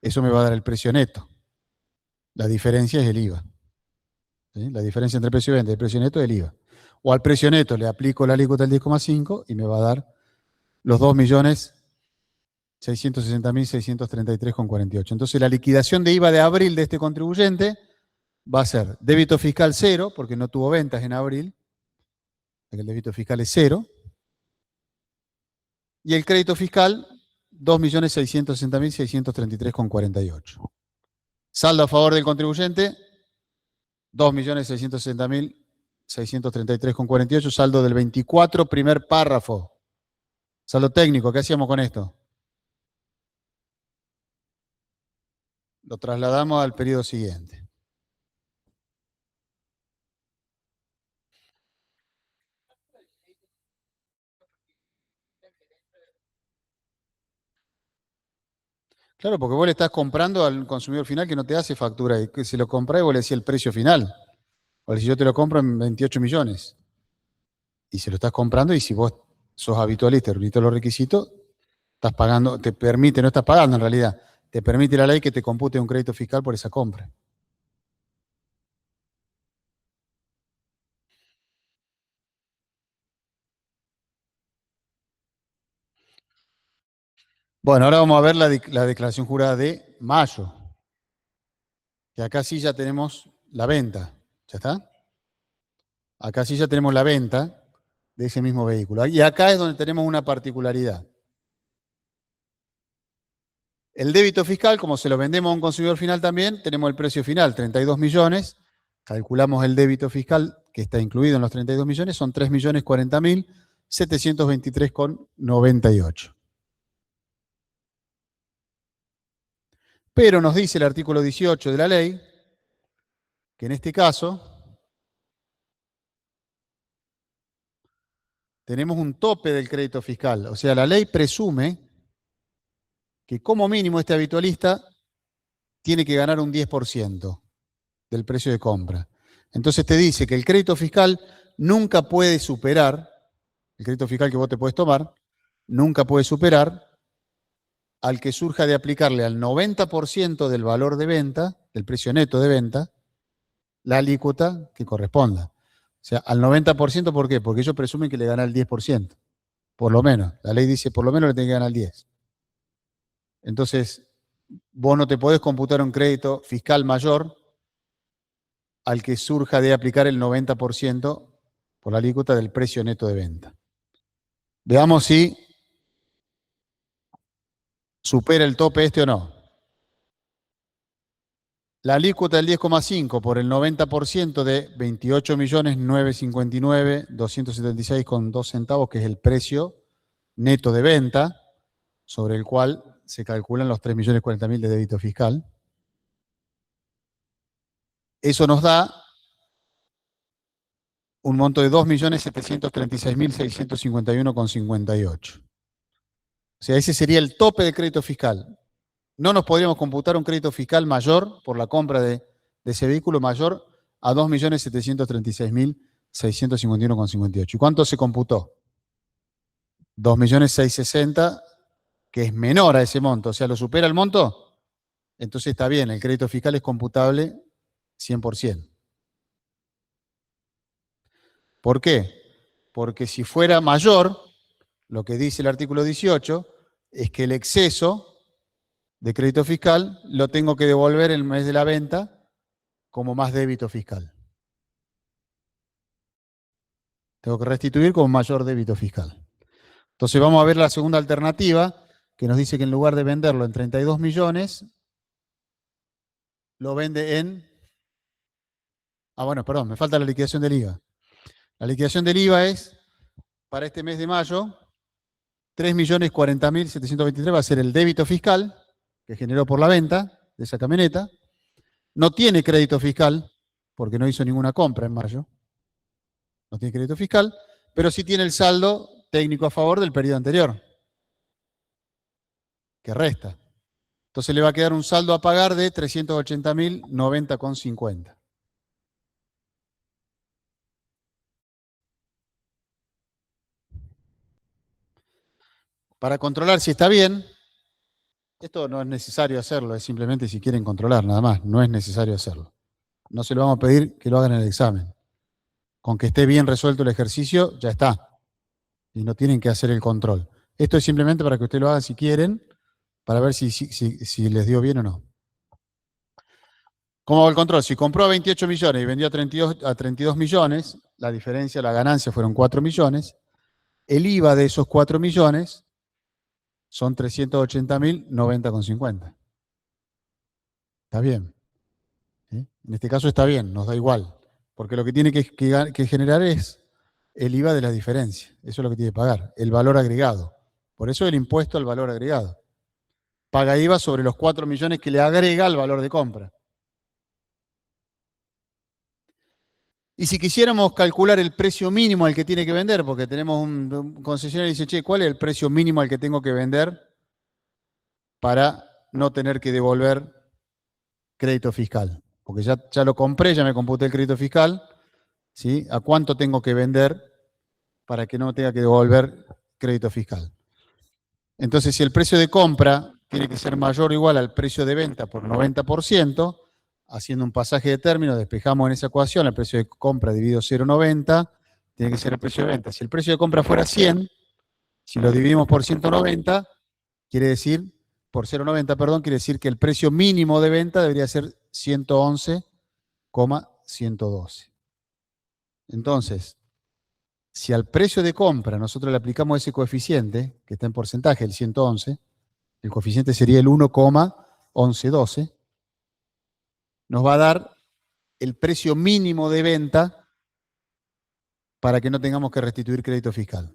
eso me va a dar el precio neto. La diferencia es el IVA. ¿Sí? La diferencia entre el precio de venta y el precio neto es el IVA. O al precio neto le aplico la alícuota del 10,5 y me va a dar los 2.660.633,48. Entonces la liquidación de IVA de abril de este contribuyente va a ser débito fiscal 0, porque no tuvo ventas en abril, el débito fiscal es 0, y el crédito fiscal 2.660.633,48. Saldo a favor del contribuyente 2.660.633,48, saldo del 24, primer párrafo. Saldo técnico, ¿qué hacíamos con esto? Lo trasladamos al periodo siguiente. Claro, porque vos le estás comprando al consumidor final que no te hace factura. Y que si lo comprás, vos le decís el precio final. O si yo te lo compro en 28 millones. Y se lo estás comprando, y si vos sos habitualista y reunís los requisitos, estás pagando, te permite, no estás pagando en realidad, te permite la ley que te compute un crédito fiscal por esa compra. Bueno, ahora vamos a ver la declaración jurada de mayo. Que acá sí ya tenemos la venta. ¿Ya está? Acá sí ya tenemos la venta de ese mismo vehículo. Y acá es donde tenemos una particularidad. El débito fiscal, como se lo vendemos a un consumidor final también, tenemos el precio final, 32 millones. Calculamos el débito fiscal que está incluido en los 32 millones, son 3.040.723,98. Pero nos dice el artículo 18 de la ley que en este caso tenemos un tope del crédito fiscal. O sea, la ley presume que como mínimo este habitualista tiene que ganar un 10% del precio de compra. Entonces te dice que el crédito fiscal nunca puede superar, el crédito fiscal que vos te puedes tomar, nunca puede superar al que surja de aplicarle al 90% del valor de venta, del precio neto de venta, la alícuota que corresponda. O sea, al 90%, ¿por qué? Porque ellos presumen que le gana el 10%. Por lo menos. La ley dice, por lo menos le tiene que ganar el 10%. Entonces, vos no te podés computar un crédito fiscal mayor al que surja de aplicar el 90% por la alícuota del precio neto de venta. Veamos si supera el tope este o no. La alícuota del 10,5 por el 90% de 28.959.276,2 centavos, que es el precio neto de venta, sobre el cual se calculan los 3.040.000 de débito fiscal. Eso nos da un monto de 2.736.651,58. O sea, ese sería el tope de crédito fiscal. No nos podríamos computar un crédito fiscal mayor por la compra de ese vehículo mayor a 2.736.651,58. ¿Y cuánto se computó? 2.660.000, que es menor a ese monto. O sea, ¿lo supera el monto? Entonces está bien, el crédito fiscal es computable 100%. ¿Por qué? Porque si fuera mayor, lo que dice el artículo 18 es que el exceso de crédito fiscal lo tengo que devolver en el mes de la venta como más débito fiscal. Tengo que restituir como mayor débito fiscal. Entonces vamos a ver la segunda alternativa, que nos dice que en lugar de venderlo en 32 millones, lo vende en... bueno, perdón, me falta la liquidación del IVA. La liquidación del IVA es, para este mes de mayo, 3.040.723 va a ser el débito fiscal que generó por la venta, de esa camioneta, no tiene crédito fiscal, porque no hizo ninguna compra en mayo, no tiene crédito fiscal, pero sí tiene el saldo técnico a favor del periodo anterior, que resta. Entonces le va a quedar un saldo a pagar de 380.090,50. Para controlar si está bien, esto no es necesario hacerlo, es simplemente si quieren controlar, nada más, no es necesario hacerlo. No se lo vamos a pedir que lo hagan en el examen. Con que esté bien resuelto el ejercicio, ya está. Y no tienen que hacer el control. Esto es simplemente para que ustedes lo hagan si quieren, para ver si les dio bien o no. ¿Cómo va el control? Si compró a 28 millones y vendió a 32 millones, la diferencia, la ganancia fueron 4 millones. El IVA de esos 4 millones son 380.090,50. Está bien. ¿Sí? En este caso está bien, nos da igual. Porque lo que tiene que generar es el IVA de la diferencia. Eso es lo que tiene que pagar, el valor agregado. Por eso el impuesto al valor agregado. Paga IVA sobre los 4 millones que le agrega al valor de compra. Y si quisiéramos calcular el precio mínimo al que tiene que vender, porque tenemos un concesionario y dice, che, ¿cuál es el precio mínimo al que tengo que vender para no tener que devolver crédito fiscal? Porque ya lo compré, ya me computé el crédito fiscal, ¿sí? ¿A cuánto tengo que vender para que no tenga que devolver crédito fiscal? Entonces, si el precio de compra tiene que ser mayor o igual al precio de venta por 90%, haciendo un pasaje de términos, despejamos en esa ecuación el precio de compra dividido 0,90, tiene que ser el precio de venta. Si el precio de compra fuera 100, si lo dividimos por 190, quiere decir, por 0,90, perdón, quiere decir que el precio mínimo de venta debería ser 111,112. Entonces, si al precio de compra nosotros le aplicamos ese coeficiente, que está en porcentaje, el 111, el coeficiente sería el 1,1112, nos va a dar el precio mínimo de venta para que no tengamos que restituir crédito fiscal.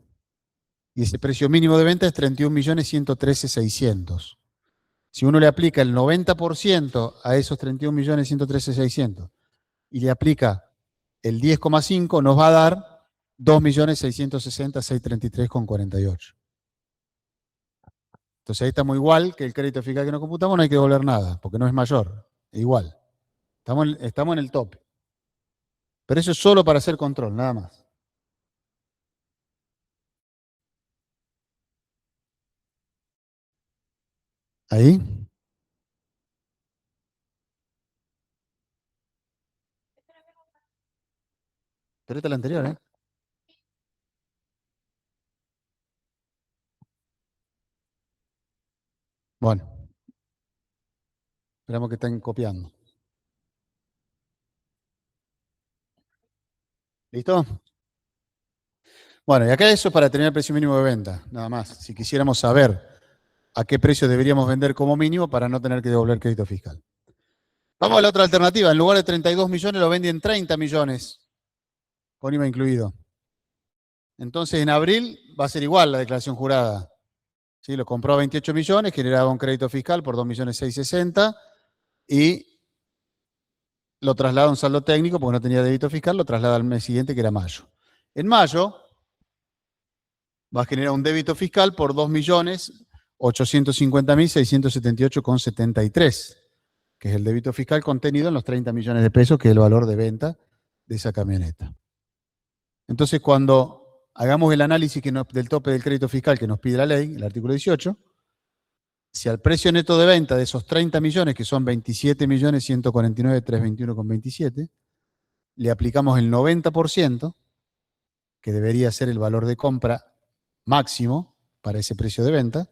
Y ese precio mínimo de venta es 31.113.600. Si uno le aplica el 90% a esos 31.113.600 y le aplica el 10,5, nos va a dar 2.660.633,48. Entonces ahí estamos igual que el crédito fiscal que no computamos, no hay que devolver nada, porque no es mayor, es igual. Estamos en el tope. Pero eso es solo para hacer control, nada más. ¿Ahí? Pero esta es la anterior, ¿eh? Bueno. Esperamos que estén copiando. ¿Listo? Bueno, y acá eso es para tener el precio mínimo de venta, nada más. Si quisiéramos saber a qué precio deberíamos vender como mínimo para no tener que devolver crédito fiscal. Vamos a la otra alternativa. En lugar de 32 millones lo venden 30 millones, con IVA incluido. Entonces en abril va a ser igual la declaración jurada. ¿Sí? Lo compró a 28 millones, generaba un crédito fiscal por 2.660.000 y lo traslada a un saldo técnico porque no tenía débito fiscal, lo traslada al mes siguiente, que era mayo. En mayo va a generar un débito fiscal por 2.850.678,73, que es el débito fiscal contenido en los 30 millones de pesos, que es el valor de venta de esa camioneta. Entonces, cuando hagamos el análisis del tope del crédito fiscal que nos pide la ley, el artículo 18, si al precio neto de venta de esos 30 millones, que son 27.149.321,27, le aplicamos el 90%, que debería ser el valor de compra máximo para ese precio de venta,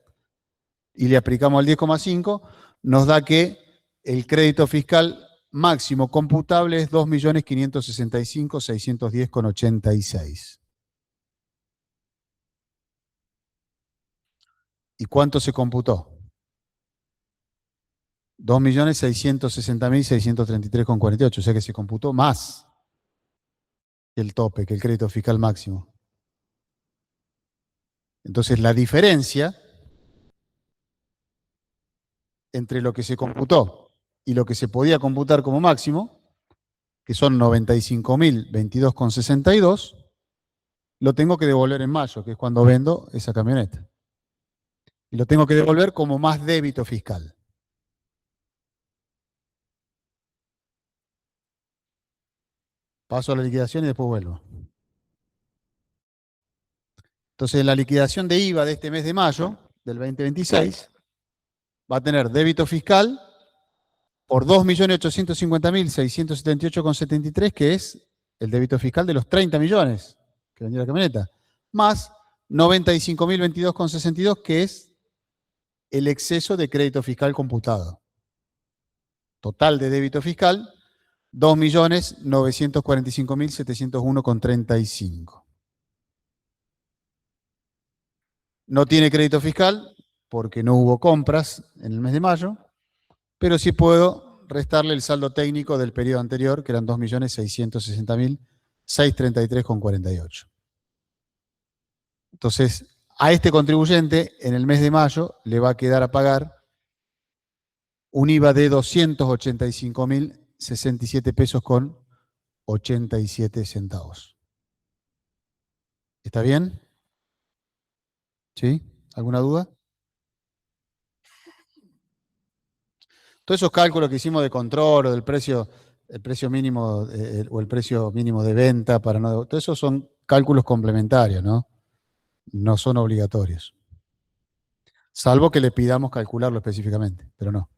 y le aplicamos el 10,5, nos da que el crédito fiscal máximo computable es 2.565.610,86. ¿Y cuánto se computó? 2.660.633,48, o sea que se computó más que el tope, que el crédito fiscal máximo. Entonces la diferencia entre lo que se computó y lo que se podía computar como máximo, que son 95.022,62, lo tengo que devolver en mayo, que es cuando vendo esa camioneta. Y lo tengo que devolver como más débito fiscal. Paso a la liquidación y después vuelvo. Entonces, en la liquidación de IVA de este mes de mayo, del 2026, va a tener débito fiscal por 2.850.678,73, que es el débito fiscal de los 30 millones que vendió la camioneta, más 95.022,62, que es el exceso de crédito fiscal computado. Total de débito fiscal, 2.945.701,35. No tiene crédito fiscal porque no hubo compras en el mes de mayo, pero sí puedo restarle el saldo técnico del periodo anterior, que eran 2.660.633,48. Entonces, a este contribuyente, en el mes de mayo, le va a quedar a pagar un IVA de 285.067 pesos con 87 centavos. ¿Está bien? ¿Sí? ¿Alguna duda? Todos esos cálculos que hicimos de control o del precio, el precio mínimo o el precio mínimo de venta, todos esos son cálculos complementarios, ¿no? No son obligatorios. Salvo que le pidamos calcularlo específicamente, pero no.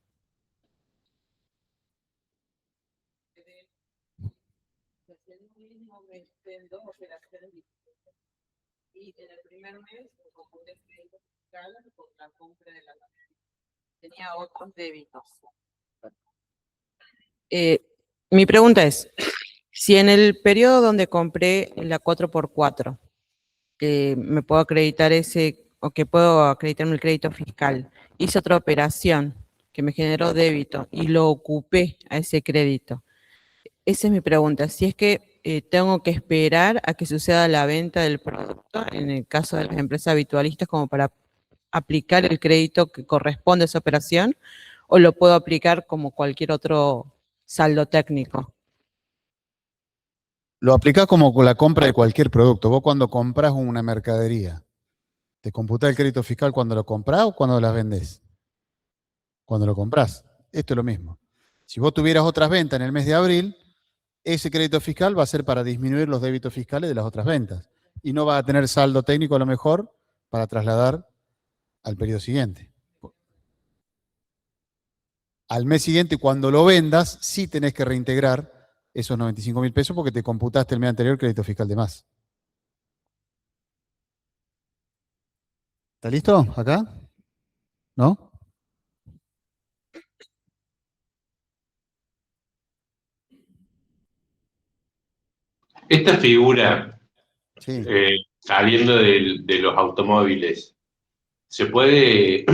Y en el primer mes computé crédito fiscal por la compra de la camioneta. Tenía otros débitos. Mi pregunta es, si en el periodo donde compré la 4x4, me puedo acreditar o que puedo acreditarme el crédito fiscal, hice otra operación que me generó débito y lo ocupé a ese crédito. Esa es mi pregunta, si es que tengo que esperar a que suceda la venta del producto, en el caso de las empresas habitualistas, como para aplicar el crédito que corresponde a esa operación, o lo puedo aplicar como cualquier otro saldo técnico. Lo aplicás como con la compra de cualquier producto. Vos cuando compras una mercadería, ¿te computás el crédito fiscal cuando lo comprás o cuando las vendés? Cuando lo comprás. Esto es lo mismo. Si vos tuvieras otras ventas en el mes de abril, ese crédito fiscal va a ser para disminuir los débitos fiscales de las otras ventas. Y no va a tener saldo técnico a lo mejor para trasladar al periodo siguiente. Al mes siguiente, cuando lo vendas, sí tenés que reintegrar esos 95.000 pesos porque te computaste el mes anterior crédito fiscal de más. ¿Está listo acá? ¿No? Esta figura, Sí. saliendo de los automóviles, ¿se puede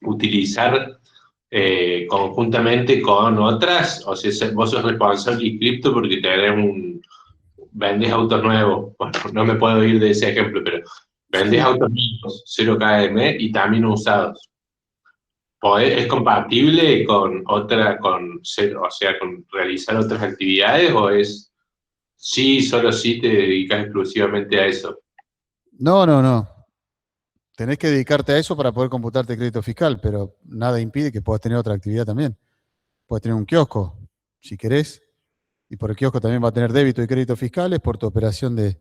utilizar conjuntamente con otras? O sea, vos sos responsable y cripto porque vendes autos nuevos. Bueno, no me puedo ir de ese ejemplo, pero vendes Sí. autos nuevos, 0 km y también usados. ¿Es compatible con con realizar otras actividades o es solo si te dedicas exclusivamente a eso? No. Tenés que dedicarte a eso para poder computarte crédito fiscal, pero nada impide que puedas tener otra actividad también. Puedes tener un kiosco, si querés, y por el kiosco también va a tener débito y crédito fiscales. Por tu operación de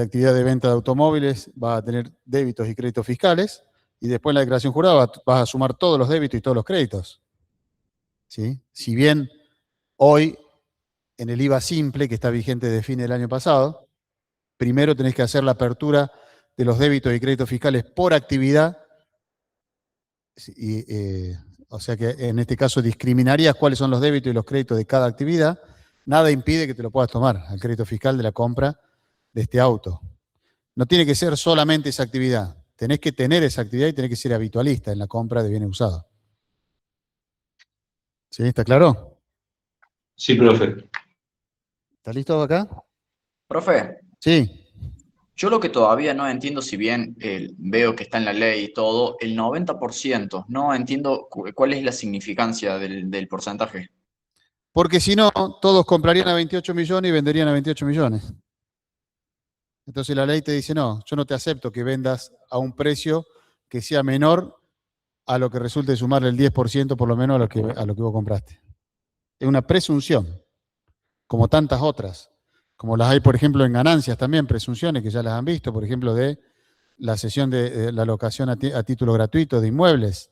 actividad de venta de automóviles va a tener débitos y créditos fiscales, y después en la declaración jurada vas a sumar todos los débitos y todos los créditos. ¿Sí? Si bien hoy en el IVA simple, que está vigente desde fin del año pasado, primero tenés que hacer la apertura de los débitos y créditos fiscales por actividad, o sea que en este caso discriminarías cuáles son los débitos y los créditos de cada actividad. Nada impide que te lo puedas tomar al crédito fiscal de la compra de este auto. No tiene que ser solamente esa actividad. Tenés que tener esa actividad y tenés que ser habitualista en la compra de bienes usados. ¿Sí? ¿Está claro? Sí, profe. ¿Está listo acá? Profe, Sí. Yo lo que todavía no entiendo, si bien veo que está en la ley y todo, el 90%, no entiendo cuál es la significancia del porcentaje. Porque si no, todos comprarían a 28 millones y venderían a 28 millones. Entonces la ley te dice, no, yo no te acepto que vendas a un precio que sea menor a lo que resulte sumarle el 10% por lo menos a lo que vos compraste. Es una presunción, como tantas otras, como las hay, por ejemplo, en ganancias también, presunciones que ya las han visto, por ejemplo, de la cesión de la locación a título gratuito de inmuebles.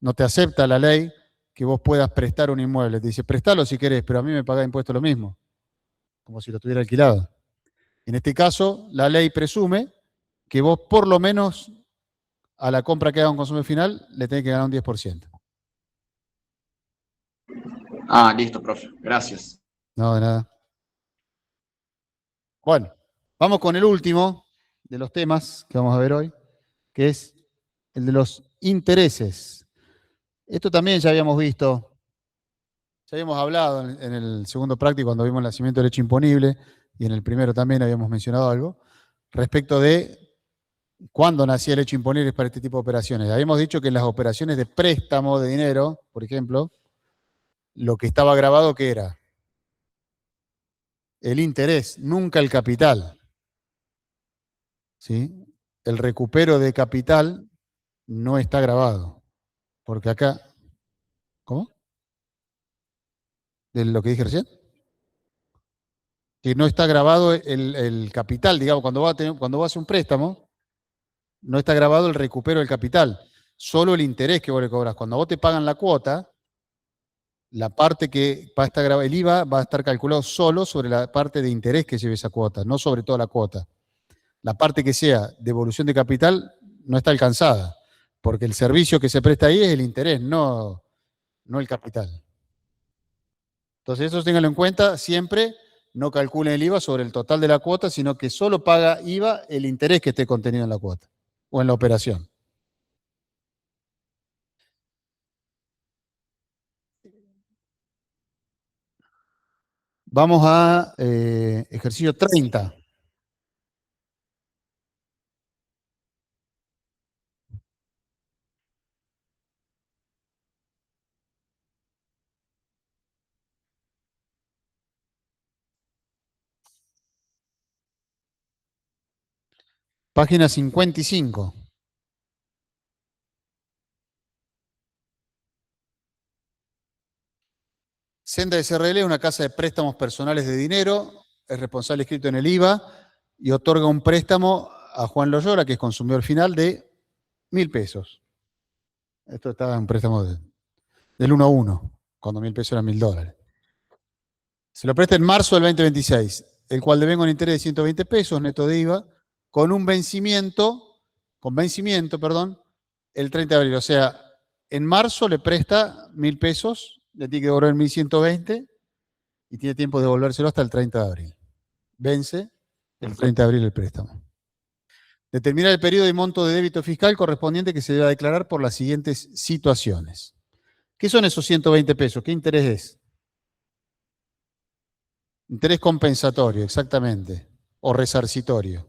No te acepta la ley que vos puedas prestar un inmueble. Te dice, prestalo si querés, pero a mí me paga impuesto lo mismo, como si lo tuviera alquilado. En este caso, la ley presume que vos por lo menos a la compra que haga un consumidor final le tenés que ganar un 10%. Ah, listo, profe. Gracias. No, de nada. Bueno, vamos con el último de los temas que vamos a ver hoy, que es el de los intereses. Esto también ya habíamos visto, ya habíamos hablado en el segundo práctico cuando vimos el nacimiento del hecho imponible, y en el primero también habíamos mencionado algo, respecto de cuándo nacía el hecho imponible para este tipo de operaciones. Habíamos dicho que en las operaciones de préstamo de dinero, por ejemplo, lo que estaba grabado, ¿qué era? El interés, nunca el capital. ¿Sí? El recupero de capital no está grabado. Porque acá, ¿cómo? ¿De lo que dije recién? Que no está grabado el capital, digamos, cuando vas a hacer un préstamo, no está grabado el recupero del capital, solo el interés que vos le cobras. Cuando vos te pagan la cuota, la parte que va a estar grabada, el IVA va a estar calculado solo sobre la parte de interés que lleve esa cuota, no sobre toda la cuota. La parte que sea devolución de capital no está alcanzada, porque el servicio que se presta ahí es el interés, no el capital. Entonces eso ténganlo en cuenta, siempre no calculen el IVA sobre el total de la cuota, sino que solo paga IVA el interés que esté contenido en la cuota o en la operación. Vamos a ejercicio 30. Página 55. Senda SRL es una casa de préstamos personales de dinero, es responsable escrito en el IVA y otorga un préstamo a Juan Loyola, que es consumidor final, de 1.000 pesos. Esto estaba en un préstamo del 1 a 1, cuando 1.000 pesos eran $1.000. Se lo presta en marzo del 2026, el cual devenga un interés de 120 pesos neto de IVA, con vencimiento, el 30 de abril. O sea, en marzo le presta 1.000 pesos, le tiene que devolver 1.120 y tiene tiempo de devolvérselo hasta el 30 de abril. Vence el 30 de abril el préstamo. Determinar el periodo y monto de débito fiscal correspondiente que se debe declarar por las siguientes situaciones. ¿Qué son esos 120 pesos? ¿Qué interés es? Interés compensatorio, exactamente. O resarcitorio.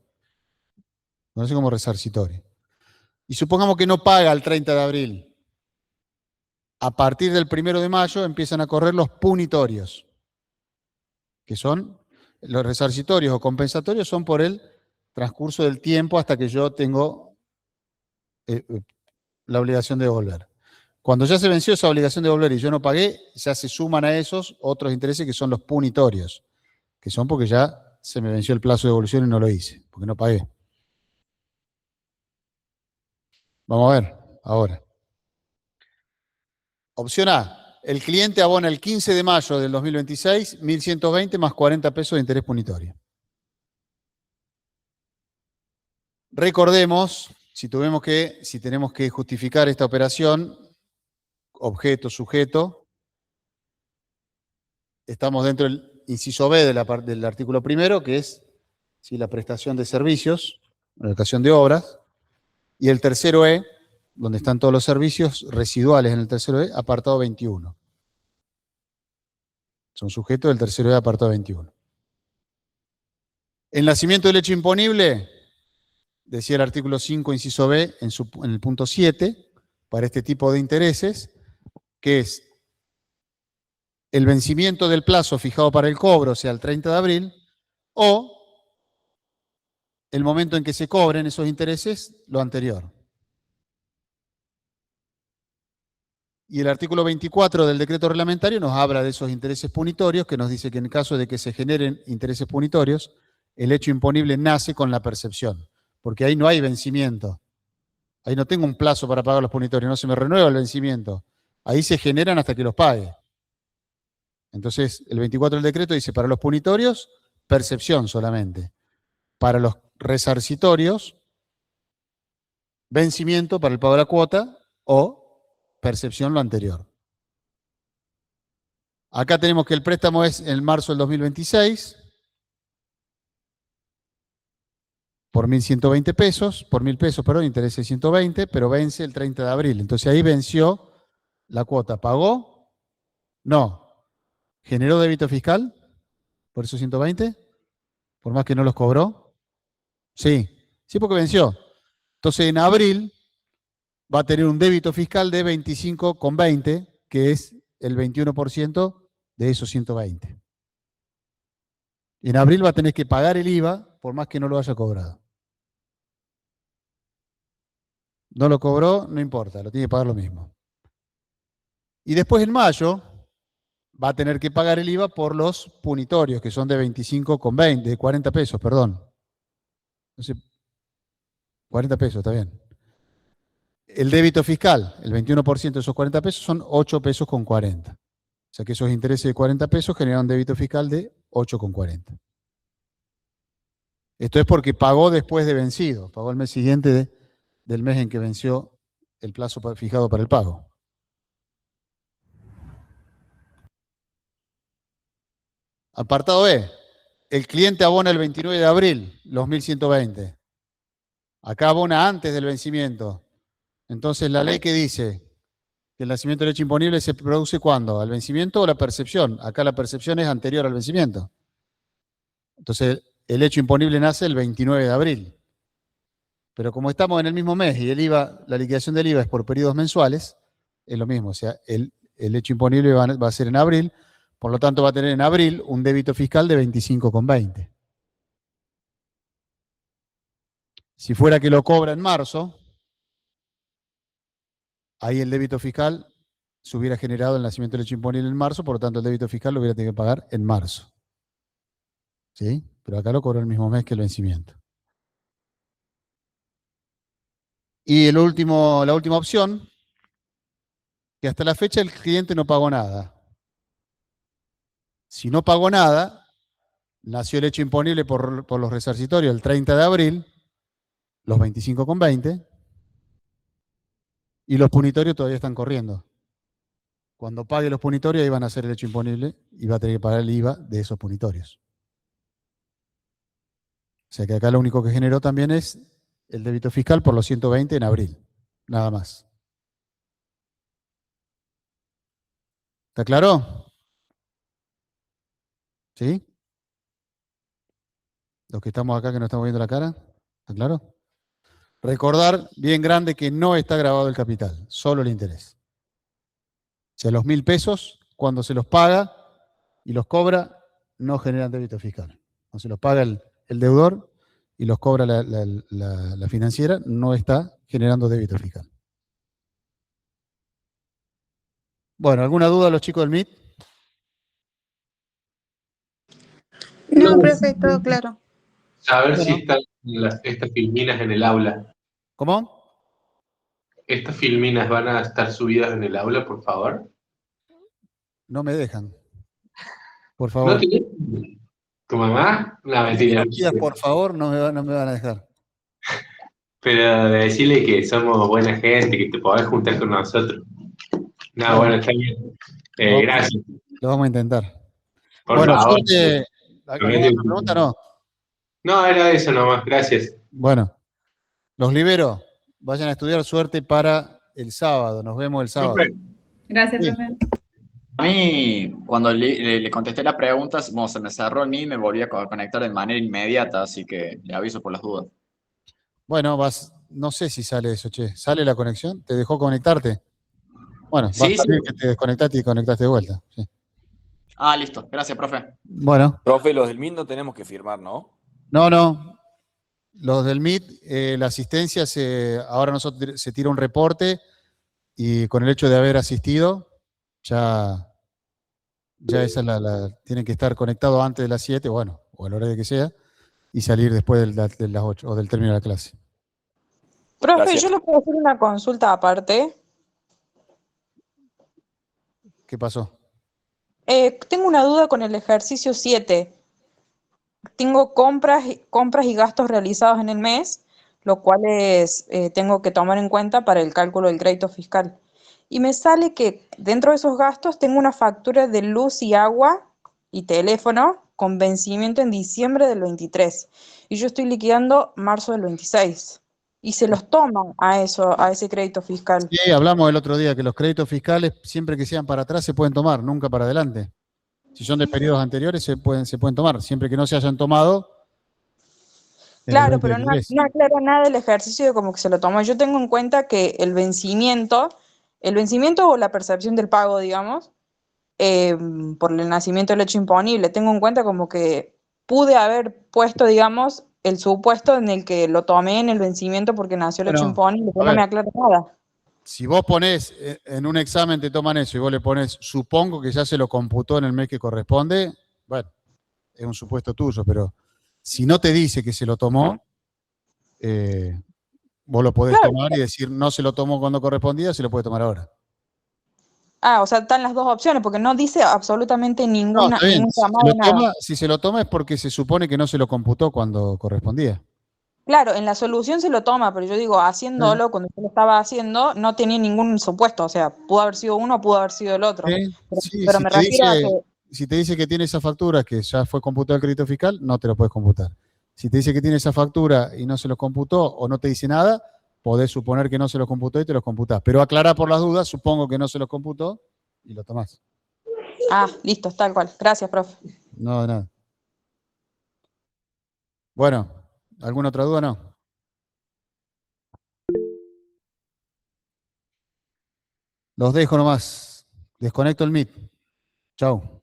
Conoce como resarcitorio. Y supongamos que no paga el 30 de abril. A partir del 1 de mayo empiezan a correr los punitorios, que son los resarcitorios o compensatorios, son por el transcurso del tiempo hasta que yo tengo la obligación de devolver. Cuando ya se venció esa obligación de devolver y yo no pagué, ya se suman a esos otros intereses que son los punitorios, que son porque ya se me venció el plazo de devolución y no lo hice, porque no pagué. Vamos a ver ahora. Opción A. El cliente abona el 15 de mayo del 2026, 1.120 más 40 pesos de interés punitorio. Recordemos, si tenemos que justificar esta operación, objeto, sujeto, estamos dentro del inciso B del artículo primero, que es la prestación de servicios, la locación de obras, y el tercero E, donde están todos los servicios residuales en el tercero E, apartado 21. Son sujetos del tercero E, apartado 21. El nacimiento del hecho imponible decía el artículo 5, inciso B, en el punto 7, para este tipo de intereses, que es el vencimiento del plazo fijado para el cobro, o sea, el 30 de abril, o el momento en que se cobren esos intereses, lo anterior. Y el artículo 24 del decreto reglamentario nos habla de esos intereses punitorios, que nos dice que en caso de que se generen intereses punitorios, el hecho imponible nace con la percepción, porque ahí no hay vencimiento. Ahí no tengo un plazo para pagar los punitorios, no se me renueva el vencimiento. Ahí se generan hasta que los pague. Entonces, el 24 del decreto dice, para los punitorios, percepción solamente. Para los resarcitorios, vencimiento para el pago de la cuota o percepción lo anterior. Acá tenemos que el préstamo es en marzo del 2026 por 1.120 pesos, por 1.000 pesos, perdón, interés de 120, pero vence el 30 de abril. Entonces ahí venció la cuota. ¿Pagó? No. ¿Generó débito fiscal por esos 120? Por más que no los cobró. Sí, sí, porque venció. Entonces en abril va a tener un débito fiscal de 25,20, que es el 21% de esos 120. En abril va a tener que pagar el IVA por más que no lo haya cobrado. No lo cobró, no importa, lo tiene que pagar lo mismo. Y después en mayo va a tener que pagar el IVA por los punitorios, que son de 25,20, de 40 pesos, perdón. Entonces, 40 pesos, está bien. El débito fiscal, el 21% de esos 40 pesos son 8 pesos con 40. O sea que esos intereses de 40 pesos generan un débito fiscal de 8,40. Esto es porque pagó después de vencido, pagó el mes siguiente del mes en que venció el plazo fijado para el pago. Apartado B. El cliente abona el 29 de abril los 1.120. Acá abona antes del vencimiento. Entonces, la ley que dice que el nacimiento del hecho imponible se produce ¿cuándo? ¿Al vencimiento o la percepción? Acá la percepción es anterior al vencimiento. Entonces, el hecho imponible nace el 29 de abril. Pero como estamos en el mismo mes y el IVA, la liquidación del IVA es por periodos mensuales, es lo mismo. O sea, el hecho imponible va a ser en abril, por lo tanto va a tener en abril un débito fiscal de 25,20. Si fuera que lo cobra en marzo, ahí el débito fiscal se hubiera generado el nacimiento del hecho imponible en marzo, por lo tanto el débito fiscal lo hubiera tenido que pagar en marzo. ¿Sí? Pero acá lo cobró el mismo mes que el vencimiento. Y la última opción, que hasta la fecha el cliente no pagó nada. Si no pagó nada, nació el hecho imponible por los resarcitorios el 30 de abril, los 25,20, y los punitorios todavía están corriendo. Cuando pague los punitorios, ahí van a hacer el hecho imponible y va a tener que pagar el IVA de esos punitorios. O sea que acá lo único que generó también es el débito fiscal por los 120 en abril. Nada más. ¿Está claro? ¿Sí? Los que estamos acá que no estamos viendo la cara. ¿Está claro? Recordar bien grande que no está grabado el capital, solo el interés. O sea, los 1.000 pesos, cuando se los paga y los cobra, no generan débito fiscal. Cuando se los paga el deudor y los cobra la financiera, no está generando débito fiscal. Bueno, ¿alguna duda de los chicos del MIT? No, profe, todo claro. A ver si Bueno. están estas filminas en el aula. ¿Cómo? ¿Estas filminas van a estar subidas en el aula, por favor? No me dejan. Por ¿No favor. te ¿Tu mamá? No, mentira. No pidas, por favor, no me van a dejar. Pero de decirle que somos buena gente, que te podés juntar con nosotros. No, Bueno, bueno, está bien. Gracias. lo vamos a intentar. Por Bueno, favor. suerte. ¿Alguna otra pregunta? No. No, era eso nomás. Gracias. Bueno, los libero. Vayan a estudiar, suerte para el sábado. Nos vemos el sábado. Profe, Gracias, Sí. profe. A mí, cuando le contesté la pregunta, bueno, se me cerró el mí y me volví a conectar de manera inmediata, así que le aviso por las dudas. Bueno, no sé si sale eso, che. ¿Sale la conexión? ¿Te dejó conectarte? Bueno, va a Sí, sí. salir que te desconectaste y conectaste de vuelta. Sí. Ah, listo. Gracias, profe. Bueno, Profe, los del MIT no tenemos que firmar, ¿no? no. Los del MIT, la asistencia, ahora nosotros se tira un reporte y con el hecho de haber asistido, ya esa tienen que estar conectados antes de las 7, bueno, o a la hora que sea, y salir después de las 8 o del término de la clase. Profe, Gracias. yo le puedo hacer una consulta aparte. ¿Qué pasó? Tengo una duda con el ejercicio 7. Tengo compras y gastos realizados en el mes, lo cual tengo que tomar en cuenta para el cálculo del crédito fiscal. Y me sale que dentro de esos gastos tengo una factura de luz y agua y teléfono con vencimiento en diciembre del 23. Y yo estoy liquidando marzo del 26. Y se los toman a ese crédito fiscal. Sí, hablamos el otro día que los créditos fiscales, siempre que sean para atrás, se pueden tomar, nunca para adelante. Si son de periodos anteriores, se pueden tomar, siempre que no se hayan tomado en el Claro, pero no, 2023. no aclara nada el ejercicio de cómo que se lo tomó. Yo tengo en cuenta que el vencimiento o la percepción del pago, digamos, por el nacimiento del hecho imponible, tengo en cuenta como que pude haber puesto, digamos, el supuesto en el que lo tomé en el vencimiento porque nació el hecho Bueno, imponible, a pero no me ver, aclara nada. si vos ponés en un examen, te toman eso y vos le pones, supongo que ya se lo computó en el mes que corresponde, bueno, es un supuesto tuyo, pero si no te dice que se lo tomó, vos lo podés Claro. tomar y decir no se lo tomó cuando correspondía, se lo puede tomar ahora. Ah, o sea, están las dos opciones, porque no dice absolutamente No, está bien. ningún llamado de nada. Si se lo toma es porque se supone que no se lo computó cuando correspondía. Claro, en la solución se lo toma, pero yo digo, Sí, haciéndolo, cuando yo lo estaba haciendo, no tenía ningún supuesto, o sea, pudo haber sido uno, pudo haber sido el otro. sí, sí, Pero me refiero a que, si te dice que tiene esa factura que ya fue computado el crédito fiscal, no te lo puedes computar. Si te dice que tiene esa factura y no se lo computó o no te dice nada, podés suponer que no se lo computó y te lo computás. Pero aclará por las dudas, supongo que no se lo computó y lo tomás. listo, tal cual. Gracias, profe. No, nada. Bueno, ¿alguna otra duda? No. Los dejo nomás. Desconecto el Meet. Chau.